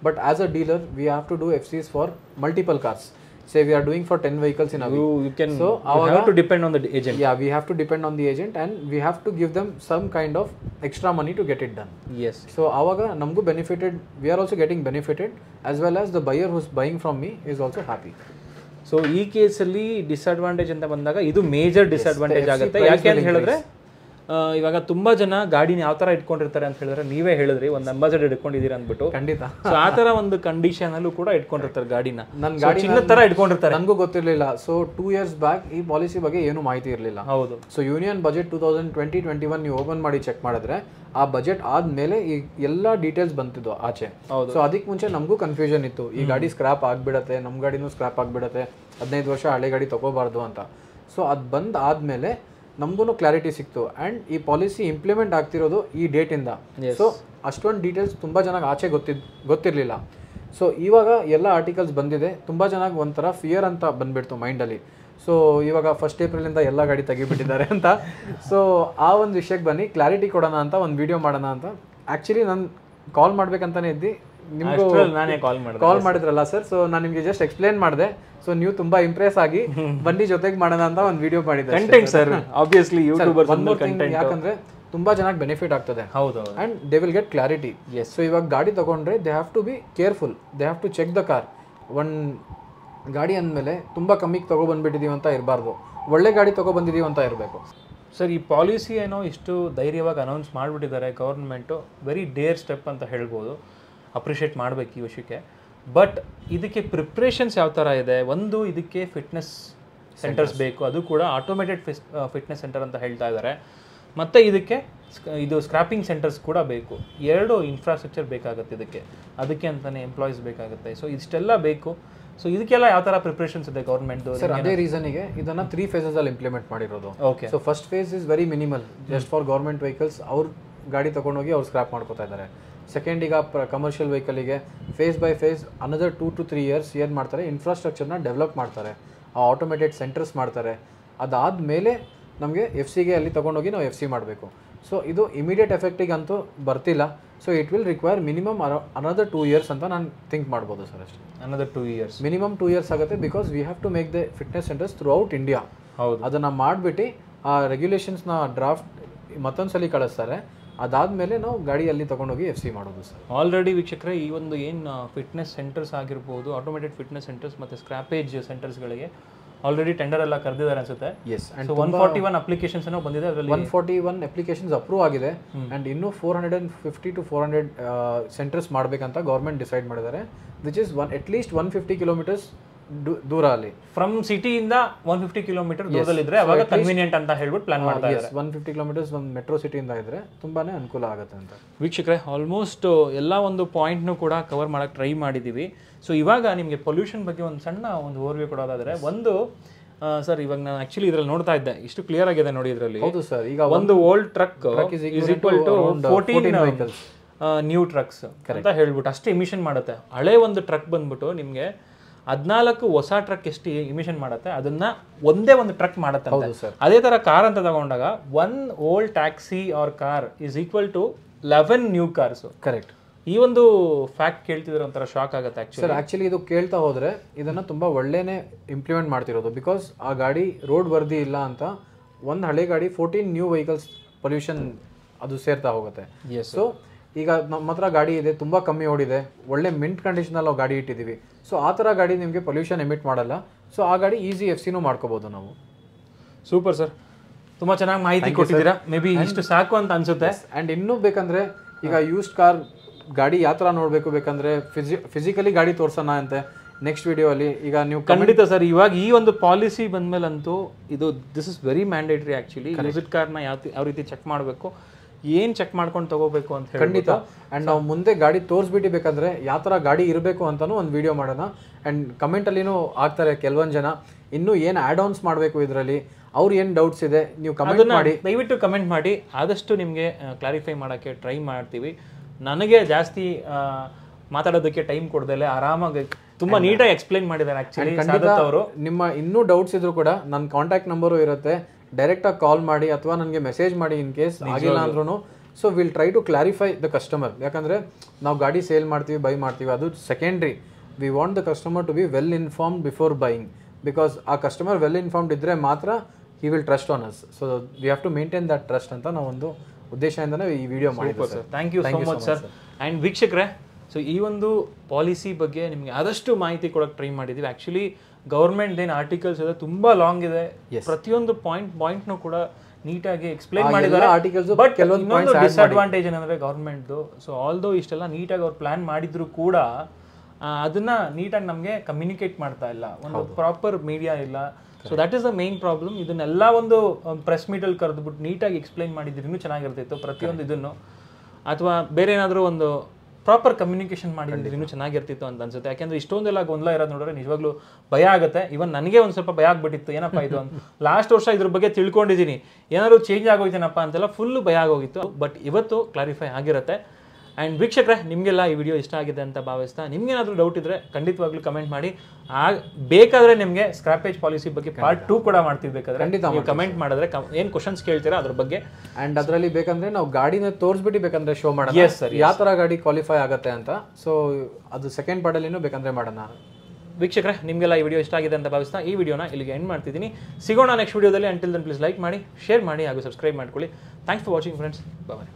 But as a dealer we have to do F Cs for multiple cars. Say we are doing for 10 vehicles in a week. You have to depend on the agent. Yeah, we have to depend on the agent and we have to give them some kind of extra money to get it done. Yes. So avaga namgu benefited, we are also getting benefited, as well as the buyer who's buying from me is also happy. So ಈ ಕೇಸಲ್ಲಿ disadvantage ಅಂತ ಬಂದಾಗ ಇದು major disadvantage ಆಗುತ್ತೆ. ಯಾಕೆ ಅಂತ ಹೇಳಿದ್ರೆ ಇವಾಗ ತುಂಬಾ ಜನ ಗಾಡಿನ ಯಾವ ತರ ಇಟ್ಕೊಂಡಿರ್ತಾರೆ ಅಂತ ಹೇಳಿದ್ರೆ, ನೀವೇ ಹೇಳಿದ್ರಿ ಒಂದು ಅಂಬಾಸಡರ್ ಇಟ್ಕೊಂಡಿದ್ದೀರಾ ಅಂದ್ಬಿಟ್ಟು. ಖಂಡಿತ. ಸೊ ಆ ತರ ಒಂದು ಕಂಡೀಷನ್ ಅಲ್ಲೂ ಕೂಡ ಇಟ್ಕೊಂಡಿರ್ತಾರೆ ಗಾಡಿನ. ನನ್ನ ಗಾಡಿ ಚಿನ್ನದ ತರ ಇಟ್ಕೊಂಡಿರ್ತಾರೆ. ನನಗೂ ಗೊತ್ತಿರಲಿಲ್ಲ. ಸೊ 2 years ಬ್ಯಾಕ್ ಈ ಪಾಲಿಸಿ ಬಗ್ಗೆ ಏನು ಮಾಹಿತಿ ಇರಲಿಲ್ಲ. ಹೌದು. ಸೊ ಯೂನಿಯನ್ ಬಜೆಟ್ 2020-21 ನೀವು ಓಪನ್ ಮಾಡಿ ಚೆಕ್ ಮಾಡಿದ್ರೆ ಆ ಬಜೆಟ್ ಆದ್ಮೇಲೆ ಈ ಎಲ್ಲ ಡೀಟೇಲ್ಸ್ ಬಂತಿದ್ದು ಆಚೆ. ಸೊ ಅದಕ್ಕೆ ಮುಂಚೆ ನಮಗೂ ಕನ್ಫ್ಯೂಷನ್ ಇತ್ತು, ಈ ಗಾಡಿ ಸ್ಕ್ರಾಪ್ ಆಗ್ಬಿಡತ್ತೆ, ನಮ್ಮ ಗಾಡಿನೂ ಸ್ಕ್ರಾಪ್ ಆಗ್ಬಿಡತ್ತೆ, 15 ವರ್ಷ ಹಳೆ ಗಾಡಿ ತಗೋಬಾರ್ದು ಅಂತ. ಸೊ ಅದು ಬಂದ್ ಆದ್ಮೇಲೆ ನಮಗೂ ಕ್ಲಾರಿಟಿ ಸಿಕ್ತು. ಆ್ಯಂಡ್ ಈ ಪಾಲಿಸಿ ಇಂಪ್ಲಿಮೆಂಟ್ ಆಗ್ತಿರೋದು ಈ ಡೇಟಿಂದ. ಸೊ ಅಷ್ಟೊಂದು ಡೀಟೇಲ್ಸ್ ತುಂಬ ಚೆನ್ನಾಗಿ ಆಚೆ ಗೊತ್ತಿರಲಿಲ್ಲ. ಸೊ ಇವಾಗ ಎಲ್ಲ ಆರ್ಟಿಕಲ್ಸ್ ಬಂದಿದೆ. ತುಂಬ ಚೆನ್ನಾಗಿ ಒಂಥರ ಫಿಯರ್ ಅಂತ ಬಂದ್ಬಿಡ್ತು ಮೈಂಡಲ್ಲಿ. ಸೊ ಇವಾಗ 1st April ಎಲ್ಲ ಗಾಡಿ ತೆಗಿಬಿಟ್ಟಿದ್ದಾರೆ ಅಂತ. ಸೊ ಆ ಒಂದು ವಿಷಯಕ್ಕೆ ಬನ್ನಿ, ಕ್ಲಾರಿಟಿ ಕೊಡೋಣ ಅಂತ ಒಂದು ವಿಡಿಯೋ ಮಾಡೋಣ ಅಂತ. ಆ್ಯಕ್ಚುಲಿ ನಾನು ಕಾಲ್ ಮಾಡ್ಬೇಕಂತಾನೆ ಇದ್ದಿ, ನಿಮಗೂ ನಾನೇ ಕಾಲ್ ಮಾಡಿದ್ರಲ್ಲ ಸರ್. ಸೊ ನಾನು ನಿಮಗೆ ಜಸ್ಟ್ ಎಕ್ಸ್ಪ್ಲೇನ್ ಮಾಡಿದೆ. ಸೊ ನೀವು ತುಂಬಾ ಇಂಪ್ರೆಸ್ ಆಗಿ ಬನ್ನಿ ಜೊತೆಗೆ ಮಾಡೋಣ ಅಂತ ಒಂದು ವಿಡಿಯೋ ಮಾಡಿದ್ದೆ. Content sir, obviously YouTubers content, ಯಾಕಂದ್ರೆ ತುಂಬಾ ಚೆನ್ನಾಗಿ ಬೆನಿಫಿಟ್ ಆಗ್ತದೆ. ಹೌದು. And they will get clarity. So ಇವಾಗ ಗಾಡಿ ತಗೊಂಡ್ರೆ they have to be careful, they have to check the car. ಒಂದು ಗಾಡಿ ಅಂದಮೇಲೆ ತುಂಬಾ ಕಮ್ಮಿಗೆ ತಗೊಬಂದ್ಬಿಟ್ಟಿದೀವಿ ಅಂತ ಇರಬಾರ್ದು, ಒಳ್ಳೆ ಗಾಡಿ ತಗೊಬಂದಿದೀವಿ ಅಂತ ಇರಬೇಕು. ಸರ್ ಈ ಪಾಲಿಸಿ ಏನೋ ಇಷ್ಟು ಧೈರ್ಯವಾಗಿ ಅನೌನ್ಸ್ ಮಾಡಿಬಿಟ್ಟಿದ್ದಾರೆ ಗೌರ್ಮೆಂಟು, ವೆರಿ ಡೇರ್ ಸ್ಟೆಪ್ ಅಂತ ಹೇಳ್ಬೋದು. ಅಪ್ರಿಷಿಯೇಟ್ ಮಾಡಬೇಕು ಈ ವಿಷಯಕ್ಕೆ. ಬಟ್ ಇದಕ್ಕೆ ಪ್ರಿಪ್ರೇಷನ್ಸ್ ಯಾವ ಥರ ಇದೆ? ಒಂದು, ಇದಕ್ಕೆ ಫಿಟ್ನೆಸ್ ಸೆಂಟರ್ಸ್ ಬೇಕು, ಅದು ಕೂಡ ಆಟೋಮೇಟೆಡ್ ಫಿಟ್ನೆಸ್ ಸೆಂಟರ್ ಅಂತ ಹೇಳ್ತಾ ಇದ್ದಾರೆ. ಮತ್ತು ಇದಕ್ಕೆ ಇದು ಸ್ಕ್ರಾಪಿಂಗ್ ಸೆಂಟರ್ಸ್ ಕೂಡ ಬೇಕು. 2 ಇನ್ಫ್ರಾಸ್ಟ್ರಕ್ಚರ್ ಬೇಕಾಗುತ್ತೆ ಅದಕ್ಕೆ ಅಂತಲೇ ಎಂಪ್ಲಾಯೀಸ್ ಬೇಕಾಗುತ್ತೆ. ಸೊ ಇಷ್ಟೆಲ್ಲ ಬೇಕು. ಸೊ ಇದಕ್ಕೆಲ್ಲ ಯಾವ ಥರ ಪ್ರಿಪ್ರೇಷನ್ಸ್ ಇದೆ ಗೌರ್ಮೆಂಟ್? ಸರ್ ಅದೇ ರೀಸನ್ಗೆ ಇದನ್ನು 3 phases ಅಲ್ಲಿ ಇಂಪ್ಲಿಮೆಂಟ್ ಮಾಡಿರೋದು. Okay. So first phase is very minimal, just for government vehicles. ಅವ್ರು ಗಾಡಿ ತೊಗೊಂಡೋಗಿ ಅವ್ರು ಸ್ಕ್ರಾಪ್ ಮಾಡ್ಕೋತಾ ಇದ್ದಾರೆ. ಸೆಕೆಂಡ್, ಈಗ ಕಮರ್ಷಿಯಲ್ ವೆಹಿಕಲಿಗೆ phase by phase another 2 to 3 years ಏನು ಮಾಡ್ತಾರೆ, ಇನ್ಫ್ರಾಸ್ಟ್ರಕ್ಚರ್ನ ಡೆವಲಪ್ ಮಾಡ್ತಾರೆ, ಆ ಆಟೋಮೇಟೆಡ್ ಸೆಂಟರ್ಸ್ ಮಾಡ್ತಾರೆ. ಅದಾದಮೇಲೆ ನಮಗೆ ಎಫ್ ಸಿಗೆ ಅಲ್ಲಿ ತೊಗೊಂಡೋಗಿ ನಾವು ಎಫ್ ಸಿ ಮಾಡಬೇಕು. ಸೊ ಇದು ಇಮಿಡಿಯೇಟ್ ಎಫೆಕ್ಟಿಗೆ ಅಂತೂ ಬರ್ತಿಲ್ಲ. So it will require minimum another 2 years ಅಂತ ನಾನು ಥಿಂಕ್ ಮಾಡ್ಬೋದು ಸರ್. ಅಷ್ಟೇ, ಅನದರ್ 2 years, ಮಿನಿಮಮ್ 2 years ಆಗುತ್ತೆ. Because we have to make the fitness centres throughout India. ಹೌದು. ಅದನ್ನು ಮಾಡಿಬಿಟ್ಟು ಆ ರೆಗ್ಯುಲೇಷನ್ಸ್ನ ಡ್ರಾಫ್ಟ್ ಮತ್ತೊಂದ್ಸಲಿ ಕಳಿಸ್ತಾರೆ. ಅದಾದಮೇಲೆ ನಾವು ಗಾಡಿಯಲ್ಲಿ ತೊಗೊಂಡೋಗಿ ಎಫ್ ಸಿ ಮಾಡೋದು ಸರ್. ಆಲ್ರೆಡಿ ವೀಕ್ಷಕರೇ, ಈ ಒಂದು ಏನು ಫಿಟ್ನೆಸ್ ಸೆಂಟರ್ಸ್ ಆಗಿರ್ಬೋದು, ಆಟೋಮೇಟೆಡ್ ಫಿಟ್ನೆಸ್ ಸೆಂಟರ್ಸ್ ಮತ್ತು ಸ್ಕ್ರಾಪೇಜ್ ಸೆಂಟರ್ಸ್ಗಳಿಗೆ ಆಲ್ರೆಡಿ ಟೆಂಡರ್ ಎಲ್ಲ ಕರೆದಿದ್ದಾರೆ ಅನ್ಸುತ್ತೆ. ಎಸ್. ಅಂಡ್ 141 ಅಪ್ಲಿಕೇಶನ್ಸ್ ಏನೋ ಬಂದಿದೆ. ಅದರಲ್ಲಿ 141 ಅಪ್ಲಿಕೇಶನ್ಸ್ ಅಪ್ರೂವ್ ಆಗಿದೆ. ಆ್ಯಂಡ್ ಇನ್ನೂ 450 to 400 ಸೆಂಟರ್ಸ್ ಮಾಡಬೇಕಂತ ಗೌರ್ಮೆಂಟ್ ಡಿಸೈಡ್ ಮಾಡಿದ್ದಾರೆ. ವಿಚ್ ಇಸ್ ಅಟ್ಲೀಸ್ಟ್ 150 kilometers ದೂರ ಅಲ್ಲಿ. ಫ್ರಮ್ ಸಿಟಿಯಿಂದ 150 kilometers ದೂರದಲ್ಲಿದ್ರೆ ಅವಾಗ ಕನ್ವೀನಿಯಂಟ್ ಅಂತ ಹೇಳ್ಬಿಟ್ಟು ಪ್ಲಾನ್ ಮಾಡ್ತಾ ಇದ್ದಾರೆ. 150 kilometers ಒಂದು ಮೆಟ್ರೋ ಸಿಟಿಯಿಂದ ಇದ್ರೆ ತುಂಬಾನೇ ಅನುಕೂಲ ಆಗುತ್ತೆ ಅಂತ. ವೀಕ್ಷಕರೇ, ಆಲ್ಮೋಸ್ಟ್ ಎಲ್ಲ ಒಂದು ಪಾಯಿಂಟ್ನು ಕೂಡ ಕವರ್ ಮಾಡೋಕ್ಕೆ ಟ್ರೈ ಮಾಡಿದ್ದೀವಿ. ಸೊ ಇವಾಗ ನಿಮಗೆ ಪೊಲ್ಯೂಷನ್ ಬಗ್ಗೆ ಒಂದು ಸಣ್ಣ ಒಂದು ಓವರ್ವ್ಯೂ ಕೊಡೋದಾದರೆ, ಒಂದು ಸರ್ ಇವಾಗ ನಾನು ಆ್ಯಕ್ಚುಲಿ ಇದರಲ್ಲಿ ನೋಡ್ತಾ ಇದ್ದೆ, ಇಷ್ಟು ಕ್ಲಿಯರ್ ಆಗಿದೆ ನೋಡಿ ಇದರಲ್ಲಿ. ಹೌದು ಸರ್. ಈಗ ಒಂದು old truck is equal to 14 vehicles new trucks ಅಂತ ಹೇಳ್ಬಿಟ್ಟು ಅಷ್ಟು ಎಮಿಷನ್ ಮಾಡುತ್ತೆ. ಹಳೆ ಒಂದು ಟ್ರಕ್ ಬಂದ್ಬಿಟ್ಟು ನಿಮಗೆ 14 ಹೊಸ ಟ್ರಕ್ ಎಷ್ಟು ಎಮಿಷನ್ ಮಾಡುತ್ತೆ ಅದನ್ನ ಒಂದೇ ಒಂದು ಟ್ರಕ್ ಮಾಡುತ್ತೆ. ಅದೇ ತರ ಕಾರ್ ಅಂತ ತಗೊಂಡಾಗ 1 old taxi or car is equal to 11 new cars. Correct. ಈ ಒಂದು ಫ್ಯಾಕ್ಟ್ ಕೇಳ್ತಿದ್ರೆ ಒಂಥರ ಶಾಕ್ ಆಗುತ್ತೆ ಸರ್. ಆಕ್ಚುಲಿ ಇದು ಕೇಳ್ತಾ ಹೋದ್ರೆ ಇದನ್ನ ತುಂಬಾ ಒಳ್ಳೆನೆ ಇಂಪ್ಲಿಮೆಂಟ್ ಮಾಡ್ತಿರೋದು. ಬಿಕಾಸ್ ಆ ಗಾಡಿ ರೋಡ್ ವರ್ದಿ ಇಲ್ಲ ಅಂತ ಒಂದು ಹಳೆ ಗಾಡಿ 14 ನ್ಯೂ ವೆಹಿಕಲ್ಸ್ ಪೊಲ್ಯೂಷನ್ ಅದು ಸೇರ್ತಾ ಹೋಗುತ್ತೆ. ಸೊ ಈಗ ನಮ್ಮ ಹತ್ರ ಗಾಡಿ ಇದೆ, ತುಂಬ ಕಮ್ಮಿ ಓಡಿದೆ, ಒಳ್ಳೆ ಮಿಂಟ್ ಕಂಡೀಷನಲ್ಲಿ ನಾವು ಗಾಡಿ ಇಟ್ಟಿದ್ದೀವಿ. ಸೊ ಆ ಥರ ಗಾಡಿ ನಿಮಗೆ ಪೊಲ್ಯೂಷನ್ ಎಮಿಟ್ ಮಾಡಲ್ಲ. ಸೊ ಆ ಗಾಡಿ ಈಸಿ ಎಫ್ ಸಿನೂ ಮಾಡ್ಕೋಬೋದು ನಾವು. ಸೂಪರ್ ಸರ್, ತುಂಬ ಚೆನ್ನಾಗಿ ಮಾಹಿತಿ ಕೊಟ್ಟಿದ್ದೀರಾ. ಮೇ ಬಿ ಇಷ್ಟು ಸಾಕು ಅಂತ ಅನ್ಸುತ್ತೆ. ಆ್ಯಂಡ್ ಇನ್ನೂ ಬೇಕಂದರೆ ಈಗ ಯೂಸ್ಡ್ ಕಾರ್ ಗಾಡಿ ಯಾವ ಥರ ನೋಡಬೇಕು ಬೇಕಂದರೆ ಫಿಸಿಕಲಿ ಗಾಡಿ ತೋರ್ಸೋಣ ಅಂತೆ ನೆಕ್ಸ್ಟ್ ವಿಡಿಯೋ ಅಲ್ಲಿ. ಈಗ ನೀವು ಖಂಡಿತ ಸರ್, ಇವಾಗ ಈ ಒಂದು ಪಾಲಿಸಿ ಬಂದ್ಮೇಲಂತೂ ಇದು this is very mandatory. Actually used ಕಾರ್ನ ಯಾವ ರೀತಿ ಚೆಕ್ ಮಾಡಬೇಕು, ಏನು ಚೆಕ್ ಮಾಡ್ಕೊಂಡು ತಗೋಬೇಕು ಅಂತ ಹೇಳಿ ಖಂಡಿತ. ಆ್ಯಂಡ್ ನಾವು ಮುಂದೆ ಗಾಡಿ ತೋರಿಸ್ಬಿಟ್ಟು ಬೇಕಂದ್ರೆ ಯಾವ ಥರ ಗಾಡಿ ಇರಬೇಕು ಅಂತಲೂ ಒಂದು ವಿಡಿಯೋ ಮಾಡೋಣ. ಆ್ಯಂಡ್ ಕಮೆಂಟಲ್ಲಿನೂ ಆಗ್ತಾರೆ ಕೆಲವೊಂದು ಜನ, ಇನ್ನೂ ಏನು ಆ್ಯಡ್ ಆನ್ಸ್ ಮಾಡಬೇಕು ಇದರಲ್ಲಿ, ಅವ್ರು ಏನು ಡೌಟ್ಸ್ ಇದೆ ನೀವು ಕಮೆಂಟ್ ಮಾಡಿ, ದಯವಿಟ್ಟು ಕಮೆಂಟ್ ಮಾಡಿ. ಆದಷ್ಟು ನಿಮಗೆ ಕ್ಲಾರಿಫೈ ಮಾಡೋಕ್ಕೆ ಟ್ರೈ ಮಾಡ್ತೀವಿ. ನನಗೆ ಜಾಸ್ತಿ ಮಾತಾಡೋದಕ್ಕೆ ಟೈಮ್ ಕೊಡ್ದಲೆ ಆರಾಮಾಗಿ ತುಂಬಾ ನೀಟಾಗಿ ಎಕ್ಸ್ಪ್ಲೈನ್ ಮಾಡಿದ್ದಾರೆ ಆಕ್ಚುಲಿ ಸಾದತ್ ಅವರು. ನಿಮ್ಮ ಇನ್ನೂ ಡೌಟ್ಸ್ ಇದ್ರು ಕೂಡ ನನ್ನ ಕಾಂಟ್ಯಾಕ್ಟ್ ನಂಬರು ಇರುತ್ತೆ, ಡೈರೆಕ್ಟಾಗಿ ಕಾಲ್ ಮಾಡಿ ಅಥವಾ ನನಗೆ ಮೆಸೇಜ್ ಮಾಡಿ ಇನ್ ಕೇಸ್ ಆಗಿಲ್ಲ ಅಂದ್ರೂ. So will try to clarify the customer. ಯಾಕಂದರೆ ನಾವು ಗಾಡಿ ಸೇಲ್ ಮಾಡ್ತೀವಿ, ಬೈ ಮಾಡ್ತೀವಿ, ಅದು secondary. We want the customer to be well informed before buying. Because ಆ ಕಸ್ಟಮರ್ ವೆಲ್ ಇನ್ಫಾರ್ಮ್ಡ್ ಇದ್ದರೆ ಮಾತ್ರ he will trust on us. So we have to maintain that trust ಅಂತ ನಾವೊಂದು ಉದ್ದೇಶದಿಂದನೇ ಈ ವಿಡಿಯೋ ಮಾಡಿದ್ವಿ sir. Thank you so much sir. And ವೀಕ್ಷಕರೇ, so ಈ ಒಂದು ಪಾಲಿಸಿ ಬಗ್ಗೆ ನಿಮಗೆ ಆದಷ್ಟು ಮಾಹಿತಿ ಕೊಡೋಕೆ ಟ್ರೈ ಮಾಡಿದ್ದೀವಿ. ಆ್ಯಕ್ಚುಲಿ ಗೌರ್ಮೆಂಟ್ ಏನು ಆರ್ಟಿಕಲ್ಸ್ ಇದೆ ತುಂಬ ಲಾಂಗ್ ಇದೆ, ಪ್ರತಿಯೊಂದು ಪಾಯಿಂಟ್ನು ಕೂಡ ನೀಟಾಗಿ ಎಕ್ಸ್ಪ್ಲೈನ್ ಮಾಡಿದ್ದಾರೆ. ಬಟ್ ಇನ್ನೊಂದು ಡಿಸ್ಅಡ್ವಾಂಟೇಜ್ ಏನಂದರೆ ಗೌರ್ಮೆಂಟ್ದು, ಸೊ ಆಲ್ದೋ ಇಷ್ಟೆಲ್ಲ ನೀಟಾಗಿ ಅವ್ರು ಪ್ಲ್ಯಾನ್ ಮಾಡಿದ್ರು ಕೂಡ ಅದನ್ನ ನೀಟಾಗಿ ನಮಗೆ ಕಮ್ಯುನಿಕೇಟ್ ಮಾಡ್ತಾ ಇಲ್ಲ, ಒಂದು ಪ್ರಾಪರ್ ಮೀಡಿಯಾ ಇಲ್ಲ. So that is the main problem. ಇದನ್ನೆಲ್ಲ ಒಂದು ಪ್ರೆಸ್ ಮೀಟಲ್ಲಿ ಕರೆದ್ಬಿಟ್ಟು ನೀಟಾಗಿ ಎಕ್ಸ್ಪ್ಲೈನ್ ಮಾಡಿದ್ರೆ ಇನ್ನೂ ಚೆನ್ನಾಗಿರ್ತಿತ್ತು ಪ್ರತಿಯೊಂದು ಇದನ್ನು, ಅಥವಾ ಬೇರೆ ಏನಾದರೂ ಒಂದು ಪ್ರಾಪರ್ ಕಮ್ಯುನಿಕೇಷನ್ ಮಾಡಿದ್ರೆ ಇನ್ನೂ ಚೆನ್ನಾಗಿರ್ತಿತ್ತು ಅಂತ ಅನ್ಸುತ್ತೆ. ಯಾಕೆಂದ್ರೆ ಇಷ್ಟೊಂದೆಲ್ಲ ಗೊಂದಲ ಇರೋದು ನೋಡಿದ್ರೆ ನಿಜವಾಗ್ಲೂ ಭಯ ಆಗುತ್ತೆ. ಇವನ್ ನನಗೆ ಒಂದು ಸ್ವಲ್ಪ ಭಯ ಆಗ್ಬಿಟ್ಟಿತ್ತು, ಏನಪ್ಪ ಇದು ಅಂತ. ಲಾಸ್ಟ್ ವರ್ಷ ಇದ್ರ ಬಗ್ಗೆ ತಿಳ್ಕೊಂಡಿದ್ದೀನಿ, ಏನಾದ್ರು ಚೇಂಜ್ ಆಗೋಯ್ತೇನಪ್ಪ ಅಂತೆಲ್ಲ ಫುಲ್ ಭಯ ಆಗೋಗಿತ್ತು. ಬಟ್ ಇವತ್ತು ಕ್ಲಾರಿಫೈ ಆಗಿರುತ್ತೆ. ಆ್ಯಂಡ್ ವೀಕ್ಷಕರೇ, ನಿಮಗೆಲ್ಲ ಈ ವಿಡಿಯೋ ಇಷ್ಟ ಆಗಿದೆ ಅಂತ ಭಾವಿಸ್ತಾ, ನಿಮ್ಗೇನಾದರೂ ಡೌಟ್ ಇದ್ದರೆ ಖಂಡಿತವಾಗ್ಲೂ ಕಮೆಂಟ್ ಮಾಡಿ. ಬೇಕಾದರೆ ನಿಮಗೆ ಸ್ಕ್ರಾಪೇಜ್ ಪಾಲಿಸಿ ಬಗ್ಗೆ ಪಾರ್ಟ್ 2 ಕೂಡ ಮಾಡ್ತೀವಿ. ಬೇಕಾದ್ರೆ ನೀವು ಕಮೆಂಟ್ ಮಾಡಿದ್ರೆ ಏನು ಕ್ವಶನ್ಸ್ ಕೇಳ್ತೀರಾ ಅದ್ರ ಬಗ್ಗೆ. ಆ್ಯಂಡ್ ಅದರಲ್ಲಿ ಬೇಕಂದ್ರೆ ನಾವು ಗಾಡಿನ ತೋರಿಸ್ಬಿಟ್ಟು ಬೇಕಂದ್ರೆ ಶೋ ಮಾಡೋಣ. ಎಸ್ ಸರ್, ಯಾವ ಥರ ಗಾಡಿ ಕ್ವಾಲಿಫೈ ಆಗುತ್ತೆ ಅಂತ. ಸೊ ಅದು ಸೆಕೆಂಡ್ ಪಾರ್ಟಲ್ಲಿನೂ ಬೇಕಂದ್ರೆ ಮಾಡೋಣ. ವೀಕ್ಷಕರೇ, ನಿಮಗೆಲ್ಲ ಈ ವಿಡಿಯೋ ಇಷ್ಟ ಆಗಿದೆ ಅಂತ ಭಾವಿಸ್ತಾ ಈ ವಿಡಿಯೋನ ಇಲ್ಲಿಗೆ ಎಂಡ್ ಮಾಡ್ತಿದ್ದೀನಿ. ಸಿಗೋಣ ನೆಕ್ಸ್ಟ್ ವಿಡಿಯೋದಲ್ಲಿ. ಅಂಟಿಲ್ ದೆನ್ ಪ್ಲೀಸ್ ಲೈಕ್ ಮಾಡಿ, ಶೇರ್ ಮಾಡಿ ಹಾಗೂ ಸಬ್ಸ್ಕ್ರೈಬ್ ಮಾಡ್ಕೊಳ್ಳಿ. Thanks for watching friends. Bye.